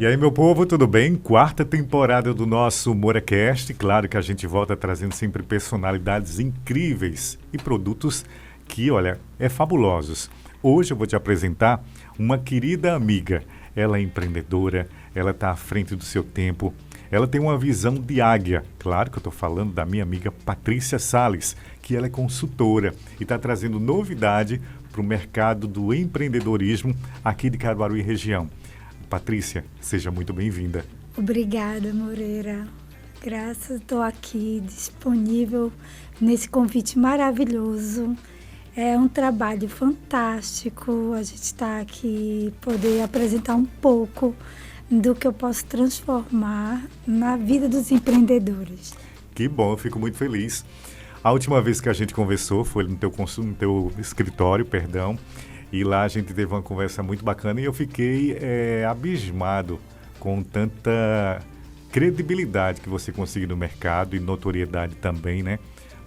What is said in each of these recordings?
aí, meu povo, tudo bem? Quarta temporada do nosso MoraCast. Claro que a gente volta trazendo sempre personalidades incríveis e produtos que, olha, fabulosos. Hoje eu vou te apresentar uma querida amiga. Ela é empreendedora, ela está à frente do seu tempo, ela tem uma visão de águia. Claro que eu estou falando da minha amiga Patrícia Salles, que ela é consultora e está trazendo novidade para o mercado do empreendedorismo aqui de Caruaru e região. Patrícia, seja muito bem-vinda. Obrigada, Moreira. Graças, estou aqui disponível nesse convite maravilhoso. É um trabalho fantástico. A gente está aqui poder apresentar um pouco do que eu posso transformar na vida dos empreendedores. Que bom, eu fico muito feliz. A última vez que a gente conversou foi no teu escritório, perdão. E lá a gente teve uma conversa muito bacana e eu fiquei abismado com tanta credibilidade que você conseguiu no mercado e notoriedade também, né?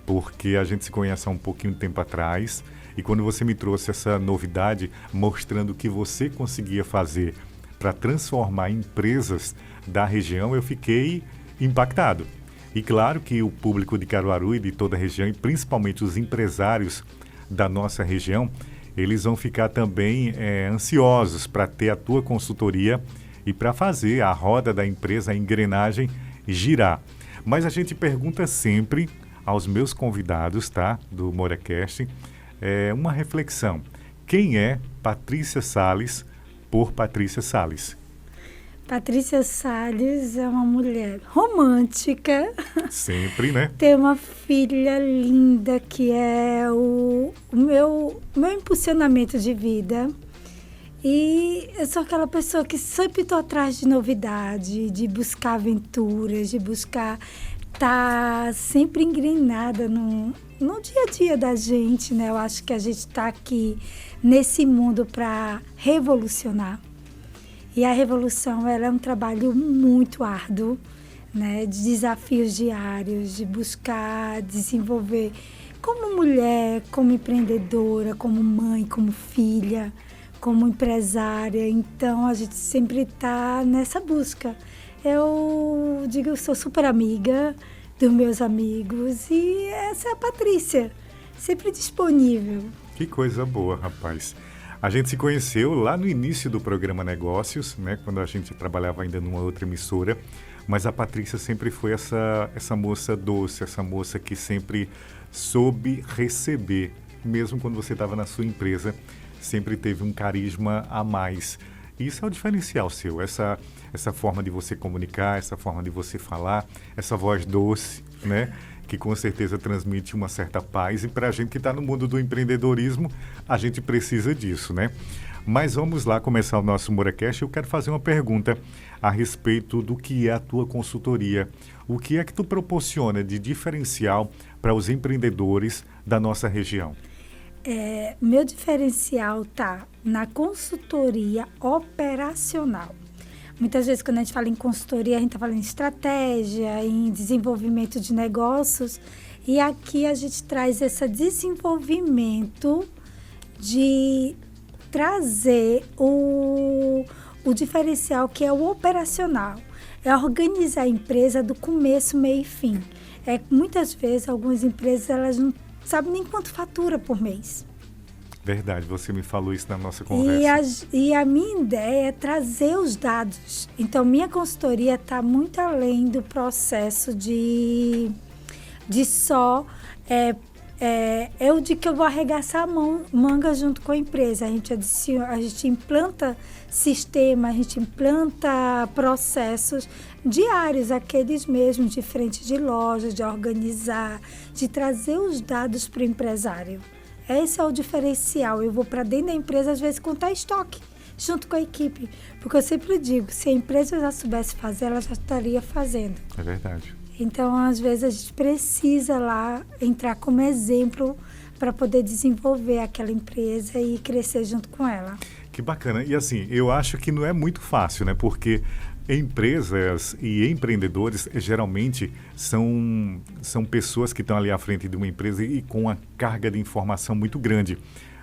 Porque a gente se conhece há um pouquinho de tempo atrás e quando você me trouxe essa novidade mostrando o que você conseguia fazer para transformar empresas da região, eu fiquei impactado. E claro que o público de Caruaru e de toda a região, e principalmente os empresários da nossa região, eles vão ficar também ansiosos para ter a tua consultoria e para fazer a roda da empresa, a engrenagem, girar. Mas a gente pergunta sempre aos meus convidados, tá, do MoraCast, uma reflexão. Quem é Patrícia Salles por Patrícia Salles? Patrícia Salles é uma mulher romântica. Sempre, né? Tem uma filha linda que é o meu impulsionamento de vida. E eu sou aquela pessoa que sempre estou atrás de novidade, de buscar aventuras, de buscar estar sempre engrenada no dia a dia da gente, né? Eu acho que a gente está aqui nesse mundo para revolucionar. E a revolução ela é um trabalho muito árduo, né, de desafios diários, de buscar desenvolver como mulher, como empreendedora, como mãe, como filha, como empresária. Então, a gente sempre está nessa busca. Eu digo, eu sou super amiga dos meus amigos e essa é a Patrícia, sempre disponível. Que coisa boa, rapaz. A gente se conheceu lá no início do programa Negócios, né, quando a gente trabalhava ainda numa outra emissora, mas a Patrícia sempre foi essa moça doce, essa moça que sempre soube receber, mesmo quando você estava na sua empresa, sempre teve um carisma a mais. Isso é o diferencial seu, essa forma de você comunicar, essa forma de você falar, essa voz doce, né? Que com certeza transmite uma certa paz e para a gente que está no mundo do empreendedorismo, a gente precisa disso, né? Mas vamos lá começar o nosso MoraCast. Eu quero fazer uma pergunta a respeito do que é a tua consultoria. O que é que tu proporciona de diferencial para os empreendedores da nossa região? Meu diferencial está na consultoria operacional. Muitas vezes, quando a gente fala em consultoria, a gente está falando em estratégia, em desenvolvimento de negócios. E aqui a gente traz esse desenvolvimento de trazer o diferencial que é o operacional. É organizar a empresa do começo, meio e fim. Muitas vezes, algumas empresas elas não sabem nem quanto fatura por mês. Verdade, você me falou isso na nossa conversa. E a minha ideia é trazer os dados. Então, minha consultoria está muito além do processo de só... eu digo que eu vou arregaçar a manga junto com a empresa. A gente implanta sistema, a gente implanta processos diários, aqueles mesmos, de frente de loja, de organizar, de trazer os dados para o empresário. Esse é o diferencial. Eu vou para dentro da empresa, às vezes, contar estoque, junto com a equipe. Porque eu sempre digo, se a empresa já soubesse fazer, ela já estaria fazendo. É verdade. Então, às vezes, a gente precisa lá entrar como exemplo para poder desenvolver aquela empresa e crescer junto com ela. Que bacana. E assim, eu acho que não é muito fácil, né? Porque empresas e empreendedores geralmente são pessoas que estão ali à frente de uma empresa e com uma carga de informação muito grande.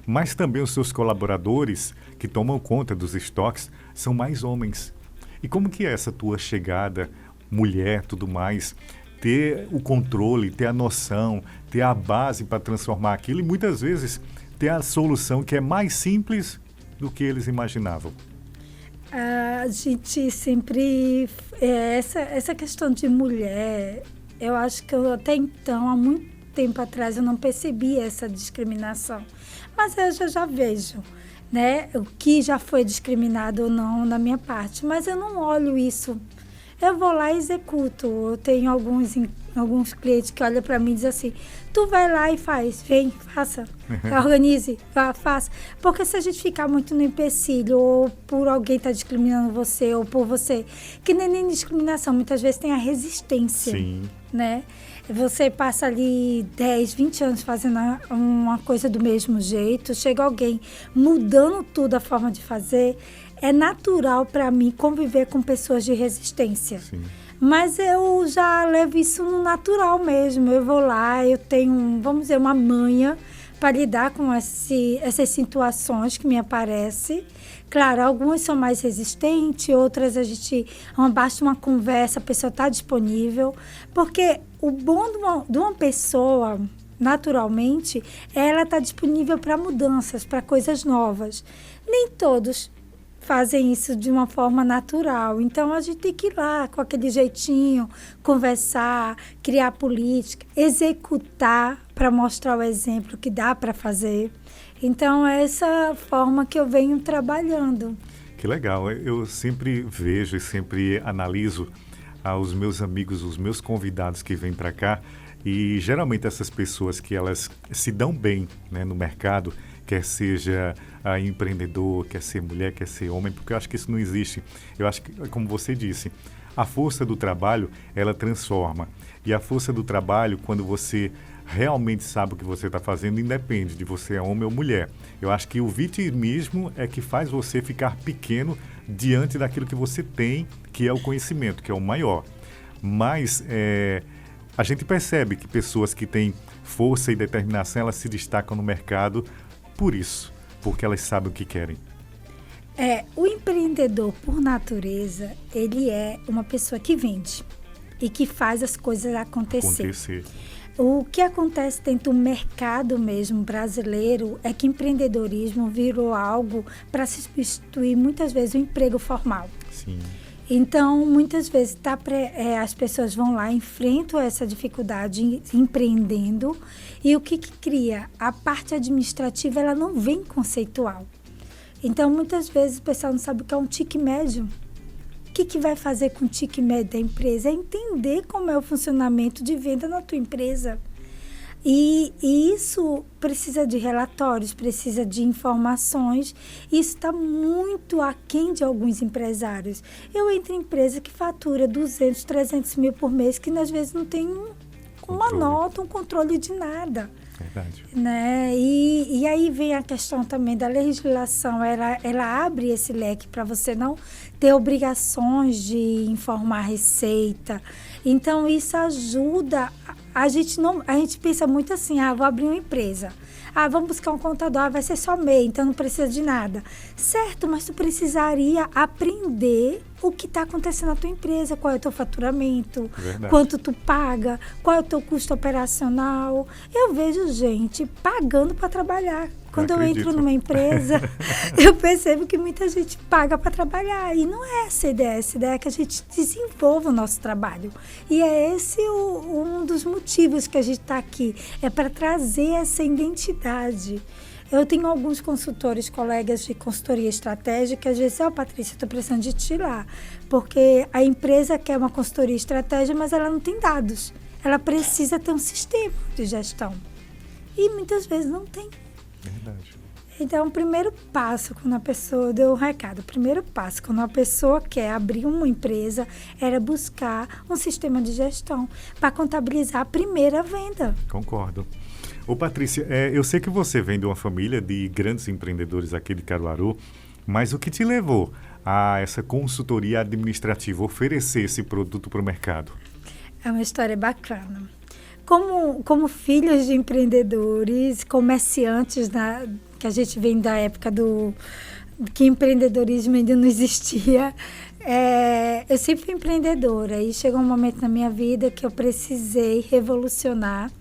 Mas também os seus colaboradores que tomam conta dos estoques são mais homens. E como que é essa tua chegada, mulher, tudo mais, ter o controle, ter a noção, ter a base para transformar aquilo e muitas vezes ter a solução que é mais simples do que eles imaginavam? A gente sempre... essa questão de mulher, eu acho que eu, até então, há muito tempo atrás, eu não percebi essa discriminação. Mas eu já vejo, né, o que já foi discriminado ou não na minha parte. Mas eu não olho isso. Eu vou lá e executo. Eu tenho alguns clientes que olham para mim e dizem assim, tu vai lá e faz, vem, faça, organize, vá, faça. Porque se a gente ficar muito no empecilho, ou por alguém estar discriminando você, ou por você, que nem discriminação, muitas vezes tem a resistência. Sim. Né? Você passa ali 10, 20 anos fazendo uma coisa do mesmo jeito, chega alguém mudando tudo a forma de fazer, é natural para mim conviver com pessoas de resistência. Sim. Mas eu já levo isso no natural mesmo. Eu vou lá, eu tenho, vamos dizer, uma manha para lidar com essas situações que me aparecem. Claro, algumas são mais resistentes, outras a gente, basta uma conversa, a pessoa está disponível. Porque o bom de uma pessoa, naturalmente, ela está disponível para mudanças, para coisas novas. Nem todos fazem isso de uma forma natural. Então, a gente tem que ir lá com aquele jeitinho, conversar, criar política, executar para mostrar o exemplo que dá para fazer. Então, é essa forma que eu venho trabalhando. Que legal. Eu sempre vejo e sempre analiso os meus amigos, os meus convidados que vêm para cá e geralmente essas pessoas que elas se dão bem, né, no mercado, quer seja empreendedor, quer ser mulher, quer ser homem, porque eu acho que isso não existe. Eu acho que, como você disse, a força do trabalho, ela transforma. E a força do trabalho, quando você realmente sabe o que você está fazendo, independe de você é homem ou mulher. Eu acho que o vitimismo é que faz você ficar pequeno diante daquilo que você tem, que é o conhecimento, que é o maior. Mas a gente percebe que pessoas que têm força e determinação, elas se destacam no mercado por isso, porque elas sabem o que querem. O empreendedor, por natureza, ele é uma pessoa que vende e que faz as coisas acontecer. O que acontece dentro do mercado mesmo brasileiro é que empreendedorismo virou algo para substituir muitas vezes o emprego formal. Sim. Então, muitas vezes as pessoas vão lá, enfrentam essa dificuldade empreendendo e o que cria? A parte administrativa, ela não vem conceitual. Então, muitas vezes o pessoal não sabe o que é um tique médio. O que vai fazer com o tique médio da empresa? É entender como é o funcionamento de venda na tua empresa. E isso precisa de relatórios, precisa de informações. Isso está muito aquém de alguns empresários. Eu entro em empresa que fatura 200, 300 mil por mês, que às vezes não tem uma nota, um controle de nada. Verdade. Né? E aí vem a questão também da legislação, ela abre esse leque para você não ter obrigações de informar a receita. Então, isso ajuda. A gente pensa muito assim, vou abrir uma empresa. Vamos buscar um contador, vai ser só MEI, então não precisa de nada. Certo, mas tu precisaria aprender o que está acontecendo na tua empresa, qual é o teu faturamento, quanto tu paga, qual é o teu custo operacional. Eu vejo gente pagando para trabalhar. Quando eu entro numa empresa, eu percebo que muita gente paga para trabalhar. E não é essa a ideia. Essa ideia é que a gente desenvolva o nosso trabalho. E é esse um dos motivos que a gente está aqui. É para trazer essa identidade. Eu tenho alguns consultores, colegas de consultoria estratégica, às vezes, Patrícia, estou precisando de ti lá. Porque a empresa quer uma consultoria estratégica, mas ela não tem dados. Ela precisa ter um sistema de gestão. E muitas vezes não tem. Verdade. Então, o primeiro passo, quando a pessoa deu o recado, o primeiro passo, quando a pessoa quer abrir uma empresa, era buscar um sistema de gestão para contabilizar a primeira venda. Concordo. Ô, Patrícia, eu sei que você vem de uma família de grandes empreendedores aqui de Caruaru, mas o que te levou a essa consultoria administrativa, oferecer esse produto para o mercado? É uma história bacana. Como filhos de empreendedores, comerciantes, que a gente vem da época que empreendedorismo ainda não existia, eu sempre fui empreendedora e chegou um momento na minha vida que eu precisei revolucionar.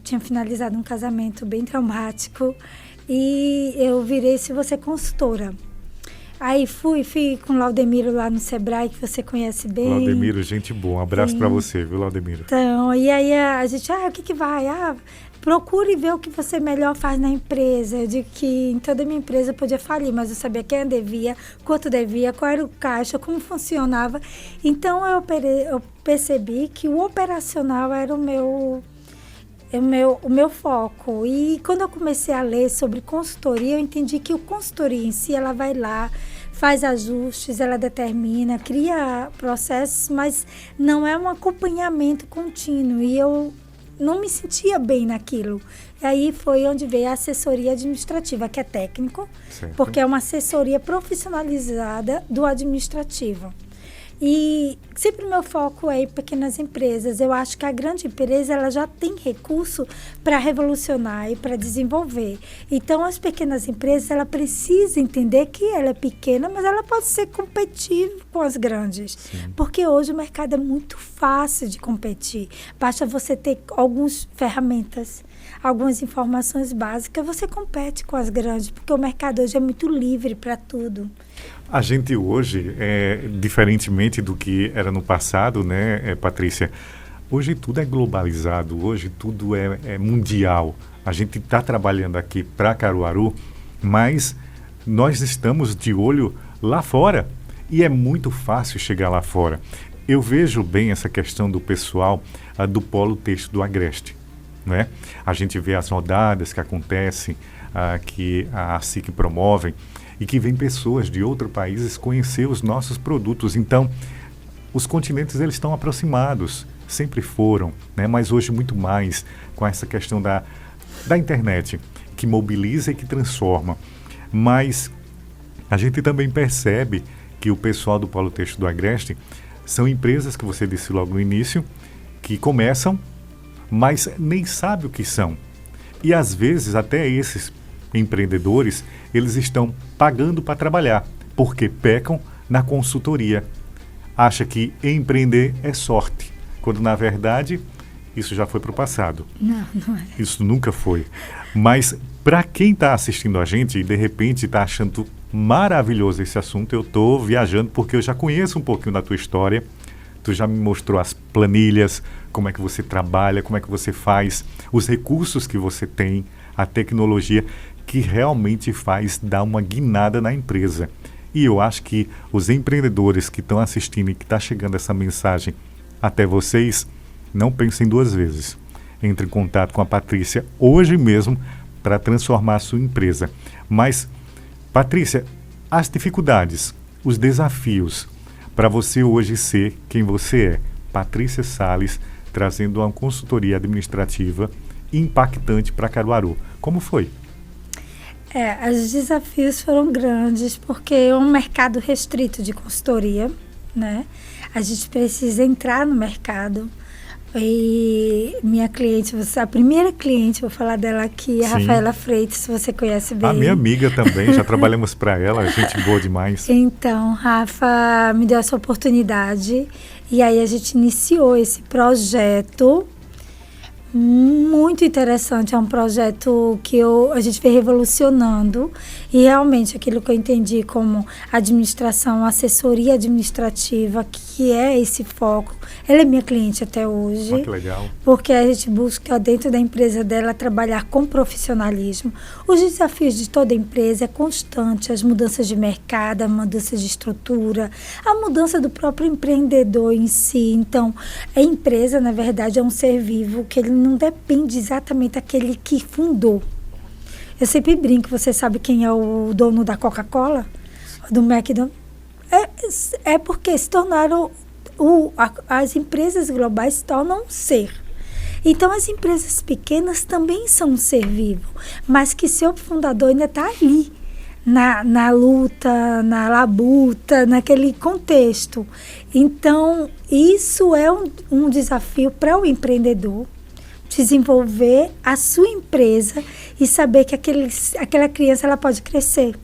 Tinha finalizado um casamento bem traumático e eu virei se você consultora. Aí fui com o Laudemiro lá no Sebrae, que você conhece bem. Laudemiro, gente boa. Um abraço para você, viu, Laudemiro? Então, e aí a gente, o que vai? Procure ver o que você melhor faz na empresa. Eu digo que em toda a minha empresa eu podia falir, mas eu sabia quem eu devia, quanto devia, qual era o caixa, como funcionava. Então, eu percebi que o operacional era o meu foco. E quando eu comecei a ler sobre consultoria, eu entendi que o consultoria em si, ela vai lá, faz ajustes, ela determina, cria processos, mas não é um acompanhamento contínuo. E eu não me sentia bem naquilo. E aí foi onde veio a assessoria administrativa, que é técnico, certo, porque é uma assessoria profissionalizada do administrativo. E sempre o meu foco é em pequenas empresas. Eu acho que a grande empresa ela já tem recurso para revolucionar e para desenvolver. Então, as pequenas empresas, ela precisa entender que ela é pequena, mas ela pode ser competitiva com as grandes. Sim. Porque hoje o mercado é muito fácil de competir. Basta você ter algumas ferramentas, algumas informações básicas, você compete com as grandes, porque o mercado hoje é muito livre para tudo. A gente hoje, diferentemente do que era no passado, né, Patrícia, hoje tudo é globalizado, hoje tudo é mundial. A gente está trabalhando aqui para Caruaru, mas nós estamos de olho lá fora e é muito fácil chegar lá fora. Eu vejo bem essa questão do pessoal do Polo Têxtil do Agreste, né? A gente vê as rodadas que acontecem, que a SIC promove, e que vem pessoas de outros países conhecer os nossos produtos. Então, os continentes eles estão aproximados, sempre foram, né? Mas hoje muito mais com essa questão da internet, que mobiliza e que transforma. Mas a gente também percebe que o pessoal do Polo Têxtil do Agreste são empresas que você disse logo no início, que começam, mas nem sabe o que são. E às vezes até esses empreendedores, eles estão pagando para trabalhar, porque pecam na consultoria. Acha que empreender é sorte, quando na verdade isso já foi para o passado. Não é. Isso nunca foi. Mas para quem está assistindo a gente e de repente está achando maravilhoso esse assunto, eu estou viajando porque eu já conheço um pouquinho da tua história. Tu já me mostrou as planilhas, como é que você trabalha, como é que você faz, os recursos que você tem, a tecnologia que realmente faz dar uma guinada na empresa. E eu acho que os empreendedores que estão assistindo e que está chegando essa mensagem até vocês, não pensem duas vezes. Entre em contato com a Patrícia hoje mesmo para transformar a sua empresa. Mas, Patrícia, as dificuldades, os desafios para você hoje ser quem você é. Patrícia Salles, trazendo uma consultoria administrativa impactante para Caruaru. Como foi? Os desafios foram grandes, porque é um mercado restrito de consultoria, né? A gente precisa entrar no mercado. E minha cliente, a primeira cliente, vou falar dela aqui, a Rafaela Freitas, você conhece bem. A minha amiga também, já trabalhamos para ela, gente boa demais. Então, Rafa me deu essa oportunidade e aí a gente iniciou esse projeto muito interessante. É um projeto que a gente vem revolucionando e realmente aquilo que eu entendi como administração, assessoria administrativa, que é esse foco. Ela é minha cliente até hoje. Que legal. Porque a gente busca dentro da empresa dela trabalhar com profissionalismo. Os desafios de toda empresa é constante, as mudanças de mercado, a mudança de estrutura, a mudança do próprio empreendedor em si. Então, a empresa, na verdade, é um ser vivo que ele não depende exatamente daquele que fundou. Eu sempre brinco, você sabe quem é o dono da Coca-Cola? Do McDonald's? É porque se tornaram... as empresas globais se tornam um ser. Então, as empresas pequenas também são um ser vivo, mas que seu fundador ainda está ali, na luta, na labuta, naquele contexto. Então, isso é um desafio para o empreendedor, desenvolver a sua empresa e saber que aquela criança ela pode crescer.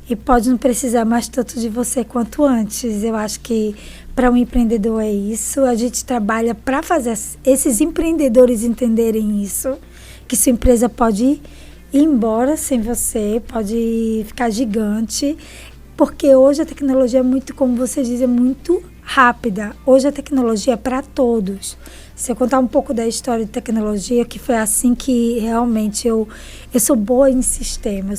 e pode não precisar mais tanto de você quanto antes. Eu acho que para um empreendedor é isso. A gente trabalha para fazer esses empreendedores entenderem isso, que sua empresa pode ir embora sem você, pode ficar gigante, porque hoje a tecnologia é muito, como você diz, é muito rápida. Hoje a tecnologia é para todos. Se eu contar um pouco da história de tecnologia, que foi assim que realmente eu sou boa em sistema,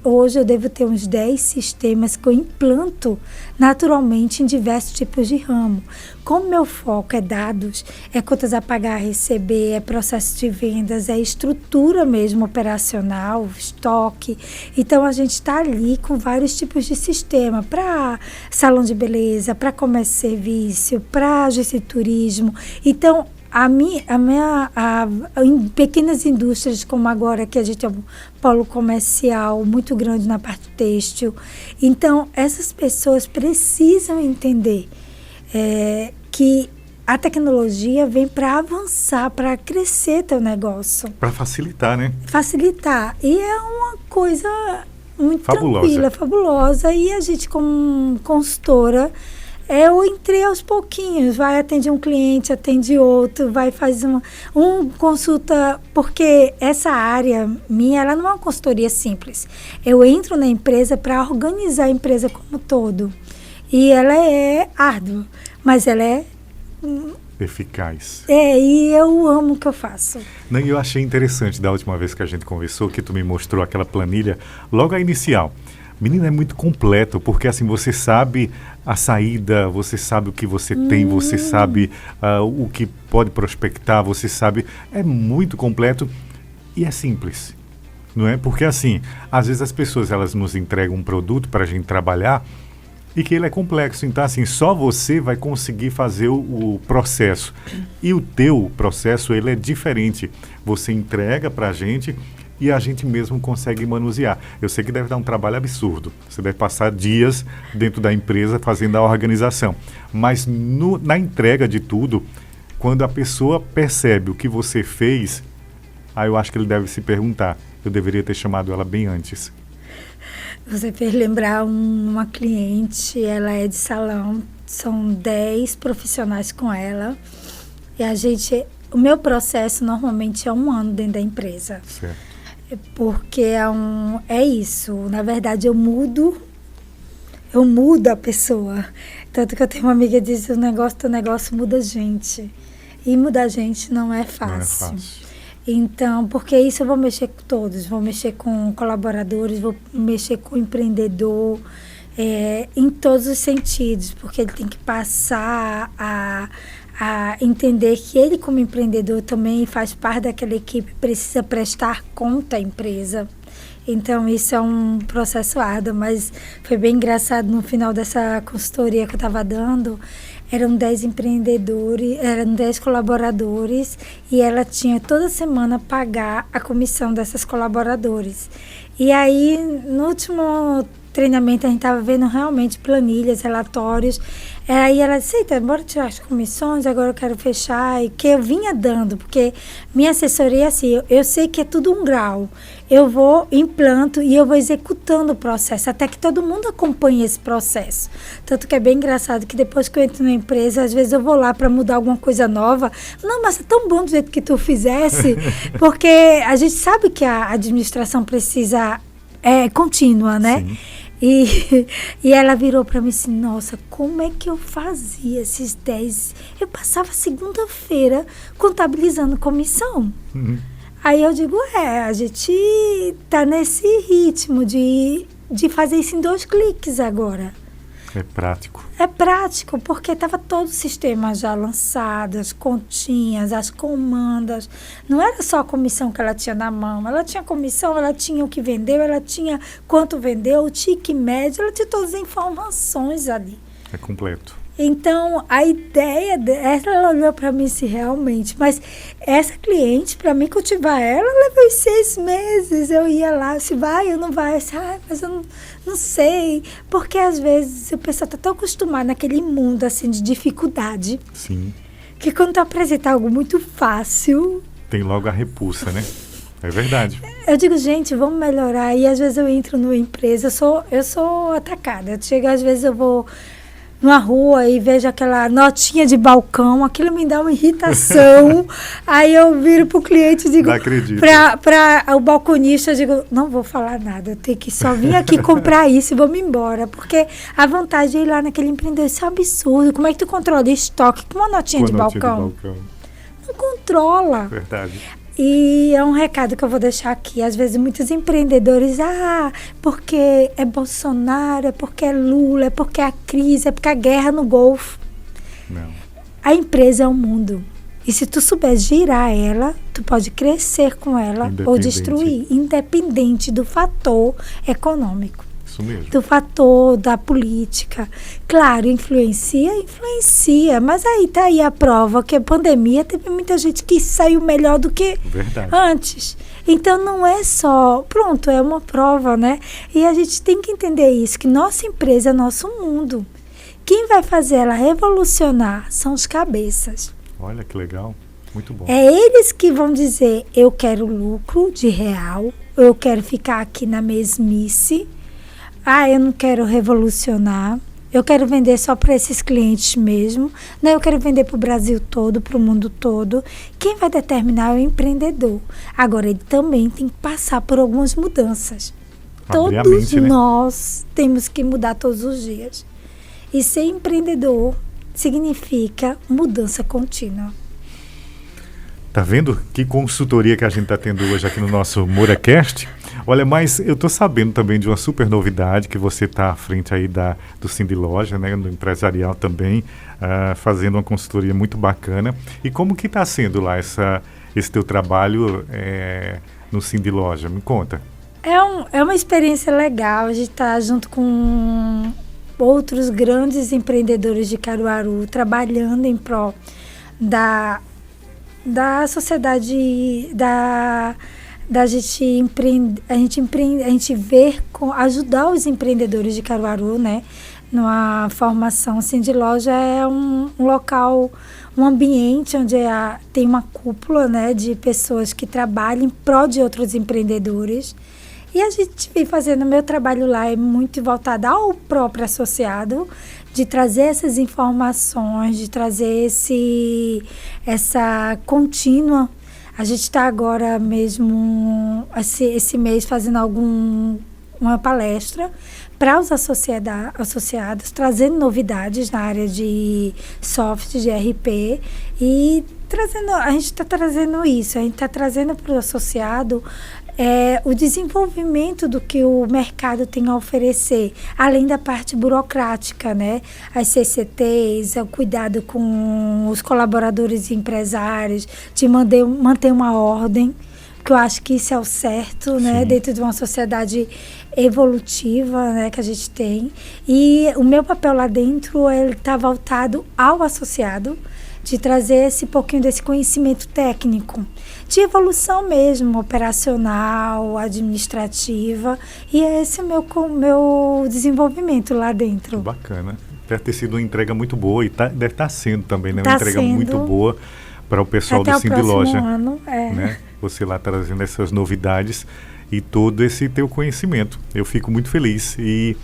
hoje eu devo ter uns 10 sistemas que eu implanto naturalmente em diversos tipos de ramo. Como meu foco é dados, é contas a pagar, receber, é processo de vendas, é estrutura mesmo operacional, estoque. Então a gente está ali com vários tipos de sistema para salão de beleza, para comércio e serviço, para agência de turismo. Então, em pequenas indústrias, como agora, que a gente é um polo comercial muito grande na parte têxtil. Então, essas pessoas precisam entender que a tecnologia vem para avançar, para crescer teu negócio. Para facilitar, né? Facilitar. E é uma coisa muito fabulosa. Tranquila, fabulosa. E a gente, como consultora, eu entrei aos pouquinhos, vai atender um cliente, atende outro, vai fazer consulta, porque essa área minha, ela não é uma consultoria simples. Eu entro na empresa para organizar a empresa como um todo. E ela é árdua, mas ela é eficaz. E eu amo o que eu faço. Não, eu achei interessante da última vez que a gente conversou, que tu me mostrou aquela planilha, logo a inicial. Menina, é muito completo, porque assim, você sabe a saída, você sabe o que você tem, você sabe o que pode prospectar, você sabe, é muito completo e é simples, não é? Porque assim, às vezes as pessoas, elas nos entregam um produto para a gente trabalhar e que ele é complexo, então assim, só você vai conseguir fazer o processo. E o teu processo, ele é diferente, você entrega para a gente e a gente mesmo consegue manusear. Eu sei que deve dar um trabalho absurdo. Você deve passar dias dentro da empresa fazendo a organização. Mas na entrega de tudo, quando a pessoa percebe o que você fez, aí eu acho que ele deve se perguntar, eu deveria ter chamado ela bem antes. Você fez lembrar uma cliente, ela é de salão, são 10 profissionais com ela. E o meu processo normalmente é 1 ano dentro da empresa. Certo. Porque é isso, na verdade eu mudo a pessoa. Tanto que eu tenho uma amiga que diz, teu negócio muda a gente. E mudar a gente não é fácil. Não é fácil. Então, porque isso eu vou mexer com todos, vou mexer com colaboradores, vou mexer com empreendedor, em todos os sentidos, porque ele tem que passar a entender que ele, como empreendedor, também faz parte daquela equipe, precisa prestar conta à empresa. Então, isso é um processo árduo, mas foi bem engraçado no final dessa consultoria que eu estava dando. Eram 10 empreendedores, eram 10 colaboradores e ela tinha toda semana pagar a comissão desses colaboradores. E aí, no último treinamento, a gente estava vendo realmente planilhas, relatórios. Aí ela disse, eita, bora tirar as comissões, agora eu quero fechar. E que eu vinha dando, porque minha assessoria é assim, eu sei que é tudo um grau. Eu vou, implanto e eu vou executando o processo, até que todo mundo acompanhe esse processo. Tanto que é bem engraçado que depois que eu entro na empresa, às vezes eu vou lá para mudar alguma coisa nova. Não, mas é tão bom do jeito que tu fizesse, porque a gente sabe que a administração precisa contínua, né? Sim. E ela virou para mim assim, nossa, como é que eu fazia esses 10? Eu passava segunda-feira contabilizando comissão. Uhum. Aí eu digo, a gente tá nesse ritmo de fazer isso em 2 cliques agora. É prático. É prático, porque estava todo o sistema já lançado, as continhas, as comandas. Não era só a comissão que ela tinha na mão. Ela tinha comissão, ela tinha o que vendeu, ela tinha quanto vendeu, o tique médio, ela tinha todas as informações ali. É completo. Então, a ideia dela, ela olhou para mim assim, realmente. Mas essa cliente, para mim cultivar ela, levou 6 meses. Eu ia lá, se vai ou não vai? Eu disse, mas eu não sei. Porque às vezes o pessoal está tão acostumado naquele mundo assim, de dificuldade. Sim. Que quando tu apresenta algo muito fácil... Tem logo a repulsa, né? É verdade. Eu digo, gente, vamos melhorar. E às vezes eu entro numa empresa, eu sou atacada. Às vezes eu vou numa rua e vejo aquela notinha de balcão, aquilo me dá uma irritação. Aí eu viro pro cliente e digo, Não acredito. para o balconista, eu digo, não vou falar nada, eu tenho que só vir aqui comprar isso e vou me embora. Porque a vontade de ir lá naquele empreendedor, isso é um absurdo. Como é que tu controla estoque com uma notinha de balcão? Não controla. Verdade. E é um recado que eu vou deixar aqui. Às vezes, muitos empreendedores, porque é Bolsonaro, é porque é Lula, é porque é a crise, é porque é a guerra no Golfo. Não. A empresa é o mundo. E se tu souber girar ela, tu pode crescer com ela ou destruir, independente do fator econômico. Isso mesmo. Do fator da política. Claro, influencia, mas aí tá aí a prova que a pandemia teve muita gente que saiu melhor do que antes. Então não é só, pronto, é uma prova, né? E a gente tem que entender isso, que nossa empresa é nosso mundo. Quem vai fazer ela revolucionar são os cabeças. Olha que legal, muito bom. É eles que vão dizer, eu quero lucro de real, eu quero ficar aqui na mesmice. Eu não quero revolucionar, eu quero vender só para esses clientes mesmo, não, eu quero vender para o Brasil todo, para o mundo todo. Quem vai determinar é o empreendedor. Agora, ele também tem que passar por algumas mudanças. Todos nós temos que mudar todos os dias. E ser empreendedor significa mudança contínua. Tá vendo que consultoria que a gente está tendo hoje aqui no nosso MouraCast? Olha, mas eu estou sabendo também de uma super novidade, que você está à frente aí do Cindy Loja, né, do empresarial também, fazendo uma consultoria muito bacana. E como que está sendo lá esse teu trabalho no Cindy Loja? Me conta. É uma experiência legal, a gente está junto com outros grandes empreendedores de Caruaru, trabalhando em prol da sociedade, da gente empreender, a gente ver, ajudar os empreendedores de Caruaru, né? Numa formação. Cindy Loja é um local, um ambiente onde tem uma cúpula, né, de pessoas que trabalham em prol de outros empreendedores. E a gente vem fazendo, meu trabalho lá é muito voltado ao próprio associado, de trazer essas informações, de trazer essa contínua. A gente está agora mesmo, esse mês, fazendo uma palestra para os associados, trazendo novidades na área de software, de RP, e a gente está trazendo isso, a gente está trazendo para o associado o desenvolvimento do que o mercado tem a oferecer, além da parte burocrática, né? As CCTs, o cuidado com os colaboradores e empresários, de manter uma ordem, que eu acho que isso é o certo, né? Dentro de uma sociedade evolutiva, né, que a gente tem. E o meu papel lá dentro, ele está voltado ao associado, de trazer esse pouquinho desse conhecimento técnico, de evolução mesmo, operacional, administrativa, e esse é o meu desenvolvimento lá dentro. Bacana. Deve ter sido uma entrega muito boa e deve estar sendo também, né? Uma entrega muito boa para o pessoal do Cindy Loja. Ano, né? Você lá trazendo essas novidades e todo esse teu conhecimento. Eu fico muito feliz e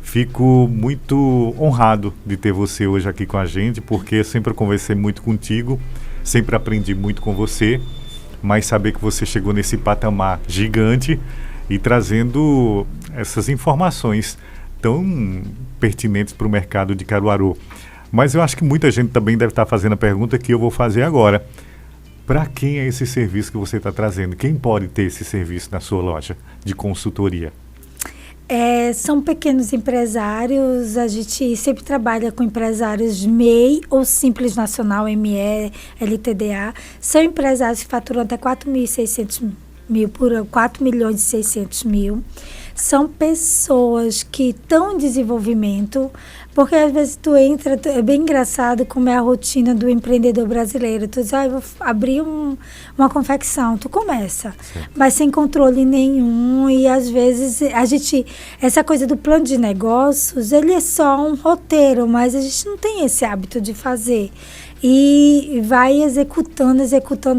fico muito honrado de ter você hoje aqui com a gente, porque eu sempre conversei muito contigo, sempre aprendi muito com você, mas saber que você chegou nesse patamar gigante e trazendo essas informações tão pertinentes para o mercado de Caruaru. Mas eu acho que muita gente também deve estar fazendo a pergunta que eu vou fazer agora. Para quem é esse serviço que você está trazendo? Quem pode ter esse serviço na sua loja de consultoria? São pequenos empresários, a gente sempre trabalha com empresários MEI ou Simples Nacional, ME, LTDA. São empresários que faturam até 4.600.000 por ano, 4.600.000. são pessoas que estão em desenvolvimento, porque às vezes tu entra, é bem engraçado como é a rotina do empreendedor brasileiro. Tu diz, eu vou abrir uma confecção, tu começa, mas sem controle nenhum, e às vezes essa coisa do plano de negócios, ele é só um roteiro, mas a gente não tem esse hábito de fazer. E vai executando,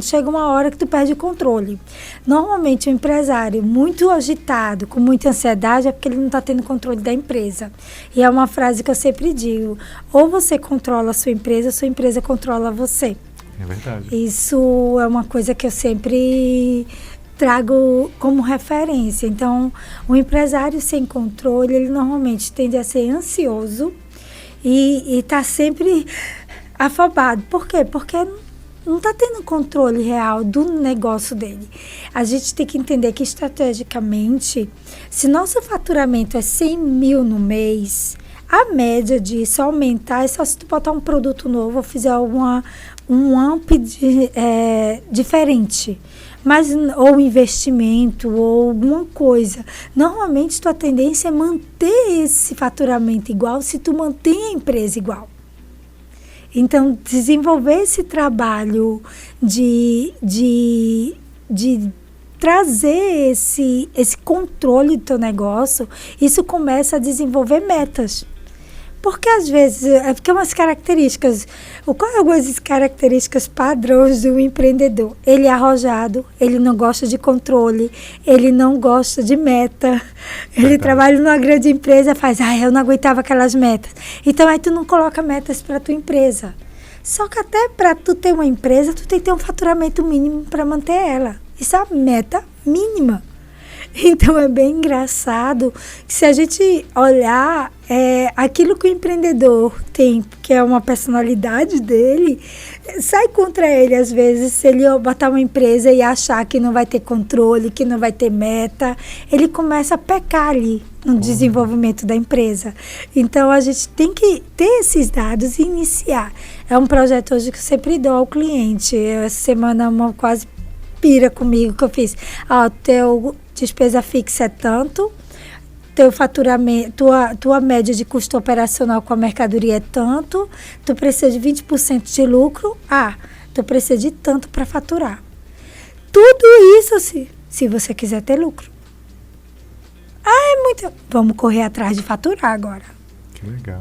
chega uma hora que tu perde o controle. Normalmente o empresário muito agitado, com muita ansiedade, é porque ele não está tendo controle da empresa. E é uma frase que eu sempre digo, ou você controla a sua empresa controla você. É verdade. Isso é uma coisa que eu sempre trago como referência. Então, o empresário sem controle, ele normalmente tende a ser ansioso e está sempre afobado. Por quê? Porque não está tendo controle real do negócio dele. A gente tem que entender que, estrategicamente, se nosso faturamento é 100 mil no mês, a média disso aumentar é só se tu botar um produto novo ou fizer um AMP diferente. Mas, ou investimento, ou alguma coisa. Normalmente, tua tendência é manter esse faturamento igual se tu mantém a empresa igual. Então, desenvolver esse trabalho de trazer esse controle do teu negócio, isso começa a desenvolver metas. Porque, às vezes, porque umas características, qual é algumas características padrões do empreendedor? Ele é arrojado, ele não gosta de controle, ele não gosta de meta, ele trabalha numa grande empresa, eu não aguentava aquelas metas. Então, aí tu não coloca metas para tua empresa. Só que até para tu ter uma empresa, tu tem que ter um faturamento mínimo para manter ela. Isso é a meta mínima. Então, é bem engraçado que, se a gente olhar aquilo que o empreendedor tem, que é uma personalidade dele, sai contra ele, às vezes, se ele botar uma empresa e achar que não vai ter controle, que não vai ter meta, ele começa a pecar ali no desenvolvimento da empresa. Então, a gente tem que ter esses dados e iniciar. É um projeto hoje que eu sempre dou ao cliente. Essa semana, quase pira comigo que eu fiz. Teu despesa fixa é tanto, teu faturamento, tua média de custo operacional com a mercadoria é tanto, tu precisa de 20% de lucro, tu precisa de tanto para faturar. Tudo isso se você quiser ter lucro. É muito. Vamos correr atrás de faturar agora. Que legal.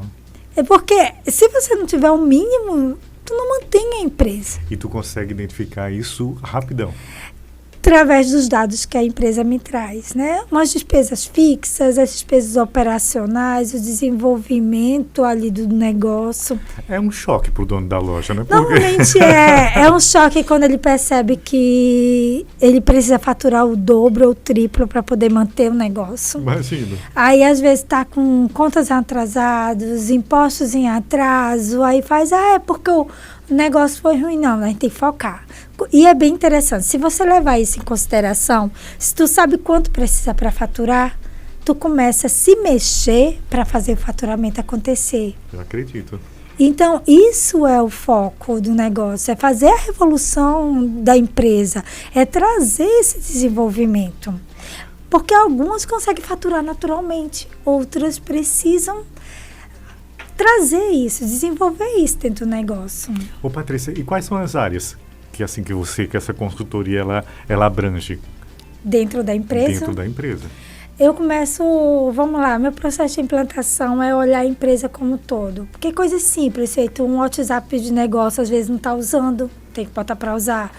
É porque se você não tiver o mínimo, tu não mantém a empresa. E tu consegue identificar isso rapidão? Através dos dados que a empresa me traz, né? Umas despesas fixas, as despesas operacionais, o desenvolvimento ali do negócio. É um choque para o dono da loja, né? Normalmente é um choque quando ele percebe que ele precisa faturar o dobro ou o triplo para poder manter o negócio. Imagina. Aí, às vezes, está com contas atrasadas, impostos em atraso, aí faz, é porque o negócio foi ruim. Não, a gente tem que focar. E é bem interessante. Se você levar isso em consideração, se tu sabe quanto precisa para faturar, tu começa a se mexer para fazer o faturamento acontecer. Eu acredito. Então, isso é o foco do negócio, é fazer a revolução da empresa, é trazer esse desenvolvimento. Porque algumas conseguem faturar naturalmente, outras precisam trazer isso, desenvolver isso dentro do negócio. Ô, Patrícia, e quais são as áreas que essa consultoria ela abrange? Dentro da empresa? Dentro da empresa. Eu começo, vamos lá, meu processo de implantação é olhar a empresa como um todo. Porque coisas simples, feito um WhatsApp de negócio, às vezes não está usando, tem que botar para usar.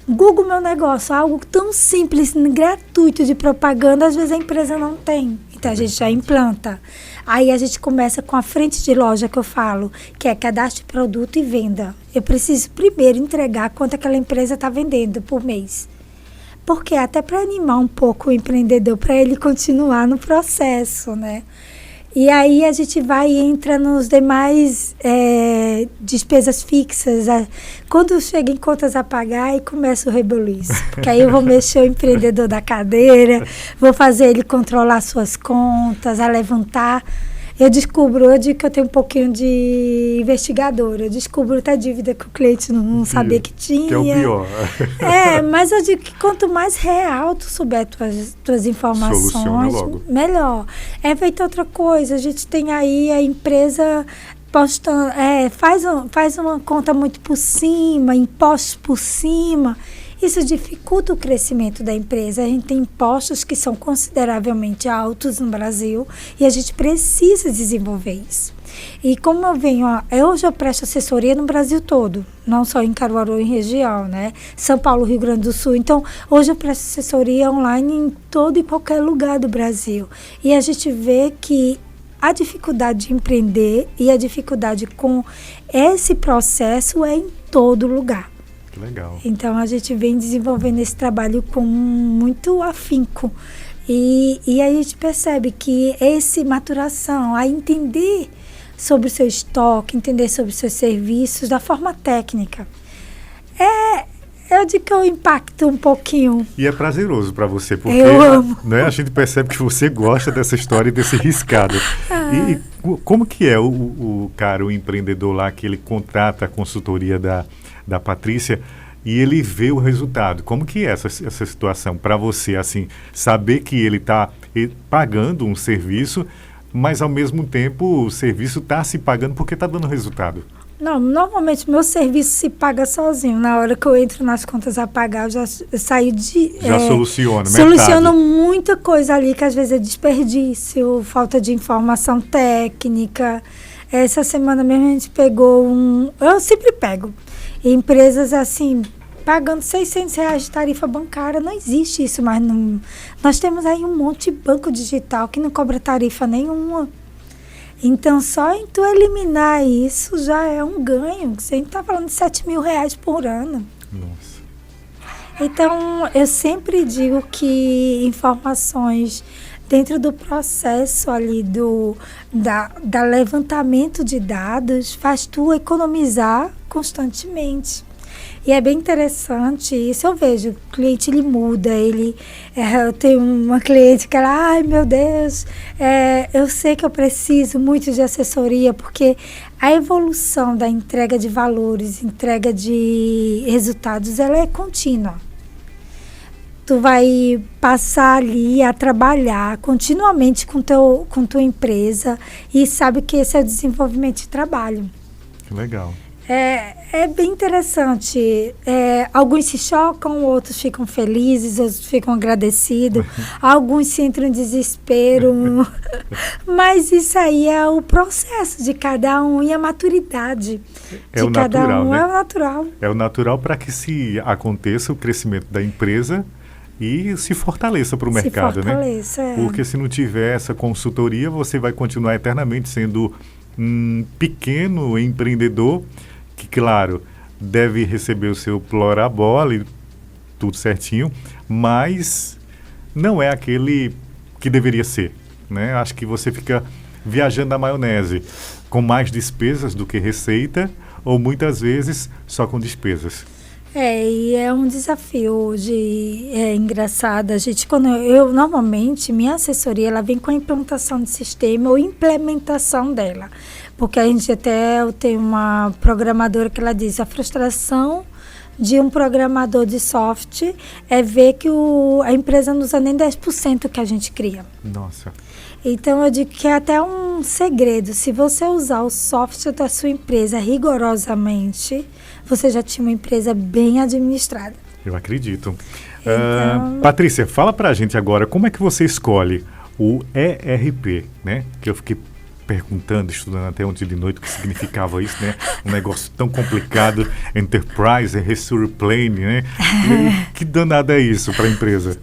Google Meu Negócio, algo tão simples, gratuito de propaganda, às vezes a empresa não tem. Então a gente já implanta. Aí a gente começa com a frente de loja que eu falo, que é cadastro de produto e venda. Eu preciso primeiro entregar quanto aquela empresa está vendendo por mês. Porque até para animar um pouco o empreendedor, para ele continuar no processo, né? E aí a gente vai e entra nos demais despesas fixas. Quando chega em contas a pagar, aí começa o rebuliço. Porque aí eu vou mexer o empreendedor da cadeira, vou fazer ele controlar suas contas, a levantar. eu digo que eu tenho um pouquinho de investigadora. Eu descubro até dívida que o cliente não sabia que tinha. Que é o pior. Mas eu digo que quanto mais real tu souber tuas informações, melhor. É feita outra coisa. A gente tem aí a empresa postando, faz uma conta muito por cima, impostos por cima. Isso dificulta o crescimento da empresa. A gente tem impostos que são consideravelmente altos no Brasil e a gente precisa desenvolver isso. E como hoje eu presto assessoria no Brasil todo, não só em Caruaru e região, né? São Paulo, Rio Grande do Sul. Então, hoje eu presto assessoria online em todo e qualquer lugar do Brasil. E a gente vê que a dificuldade de empreender e a dificuldade com esse processo é em todo lugar. Que legal. Então, a gente vem desenvolvendo esse trabalho com muito afinco. E a gente percebe que essa maturação, a entender sobre o seu estoque, entender sobre os seus serviços, da forma técnica, eu digo que eu impacto um pouquinho. E é prazeroso para você, porque eu amo. Né, a gente percebe que você gosta dessa história e desse riscado. E como que é o empreendedor lá, que ele contrata a consultoria da Patrícia e ele vê o resultado? Como que é essa situação para você, assim, saber que ele está pagando um serviço, mas ao mesmo tempo o serviço está se pagando porque está dando resultado? Não, normalmente meu serviço se paga sozinho. Na hora que eu entro nas contas a pagar, eu já saio de... Já soluciona, soluciono muita coisa ali, que às vezes é desperdício, falta de informação técnica. Essa semana mesmo a gente pegou eu sempre pego empresas assim, pagando R$600 de tarifa bancária. Não existe isso, mas não, nós temos aí um monte de banco digital que não cobra tarifa nenhuma. Então, só em tu eliminar isso já é um ganho. Você está falando de R$7.000 por ano. Nossa. Então, eu sempre digo que informações dentro do processo ali da levantamento de dados faz tu economizar constantemente. E é bem interessante isso. Eu vejo, o cliente ele muda, eu tenho uma cliente que ela, ai meu Deus, eu sei que eu preciso muito de assessoria, porque a evolução da entrega de valores, entrega de resultados, ela é contínua. Tu vai passar ali a trabalhar continuamente com tua empresa e sabe que esse é o desenvolvimento de trabalho. Que legal. É bem interessante. Alguns se chocam, outros ficam felizes, outros ficam agradecidos, alguns se entram em desespero. Mas isso aí é o processo de cada um e a maturidade de cada um. Né? É o natural. É o natural para que se aconteça o crescimento da empresa e se fortaleça para o mercado, né? Porque se não tiver essa consultoria, você vai continuar eternamente sendo um pequeno empreendedor que, claro, deve receber o seu plora-bola e tudo certinho, mas não é aquele que deveria ser, né? Acho que você fica viajando na maionese, com mais despesas do que receita, ou muitas vezes só com despesas. E é um desafio hoje, é engraçado. Normalmente, minha assessoria, ela vem com a implantação de sistema ou implementação dela. Porque eu tenho uma programadora que ela diz, a frustração de um programador de software é ver que a empresa não usa nem 10% que a gente cria. Nossa. Então, eu digo que é até um segredo. Se você usar o software da sua empresa rigorosamente, você já tinha uma empresa bem administrada. Eu acredito. Patrícia, fala pra gente agora, como é que você escolhe o ERP, né? Que eu fiquei perguntando, estudando até ontem de noite o que significava isso, né? Um negócio tão complicado, Enterprise, Resurplane, né? Que danada é isso para a empresa?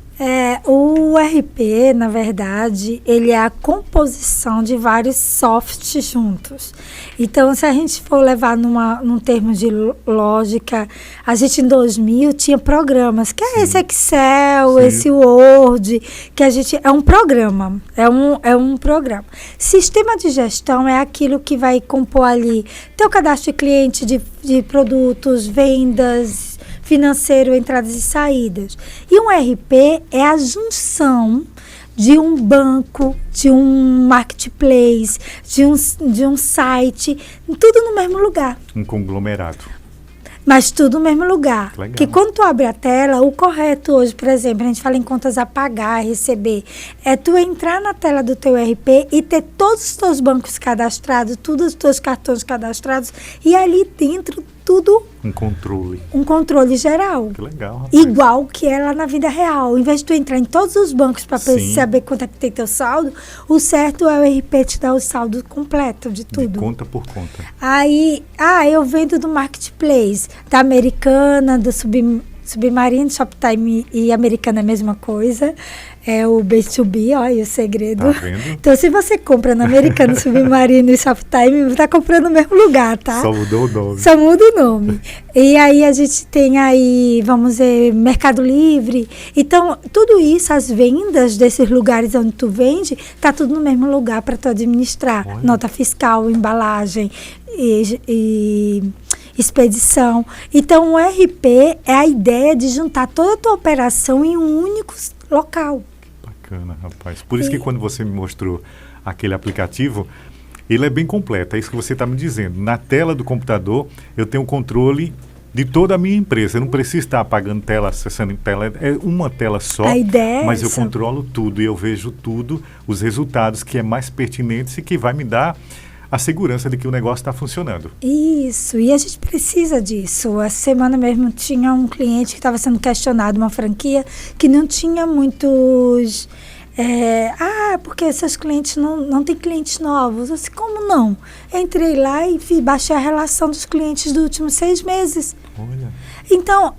O ERP, na verdade, ele é a composição de vários softwares juntos. Então, se a gente for levar num termo de lógica, a gente em 2000 tinha programas, que é esse Excel, esse Word, que a gente... É um programa, é um programa. Sistema de gestão é aquilo que vai compor ali teu cadastro de cliente, de produtos, vendas, financeiro, entradas e saídas. E um RP é a junção de um banco, de um marketplace, de um site, tudo no mesmo lugar. Um conglomerado. Mas tudo no mesmo lugar. Legal. Que quando tu abre a tela, o correto hoje, por exemplo, a gente fala em contas a pagar, receber, é tu entrar na tela do teu ERP e ter todos os teus bancos cadastrados, todos os teus cartões cadastrados, e ali dentro tudo um controle geral. Que legal, rapaz. Igual que é lá na vida real. Em vez de tu entrar em todos os bancos para saber quanto é que tem teu saldo, o certo é o ERP te dar o saldo completo de tudo. De conta por conta. Aí, eu vendo do Marketplace, da Americana, do Submarino, Shoptime e Americana é a mesma coisa. É o B2B, olha o segredo. Tá vendo? Então, se você compra no Americano, Submarino e Shoptime, você tá comprando no mesmo lugar, tá? Só mudou o nome. Só muda o nome. E aí, a gente tem aí, vamos dizer, Mercado Livre. Então, tudo isso, as vendas desses lugares onde tu vende, tá tudo no mesmo lugar para tu administrar. Olha. Nota fiscal, embalagem e expedição. Então, o RP é a ideia de juntar toda a tua operação em um único local. Bacana, rapaz. Por isso que quando você me mostrou aquele aplicativo, ele é bem completo, é isso que você está me dizendo. Na tela do computador, eu tenho controle de toda a minha empresa. Eu não preciso estar apagando tela, acessando tela, é uma tela só, a ideia mas é eu controlo tudo e eu vejo tudo, os resultados que é mais pertinentes e que vai me dar a segurança de que o negócio está funcionando. Isso, e a gente precisa disso. Essa semana mesmo tinha um cliente que estava sendo questionado, uma franquia, que não tinha muitos... porque esses clientes não tem clientes novos. Eu disse, como não? Entrei lá e baixei a relação dos clientes dos últimos 6 meses. Olha. Então,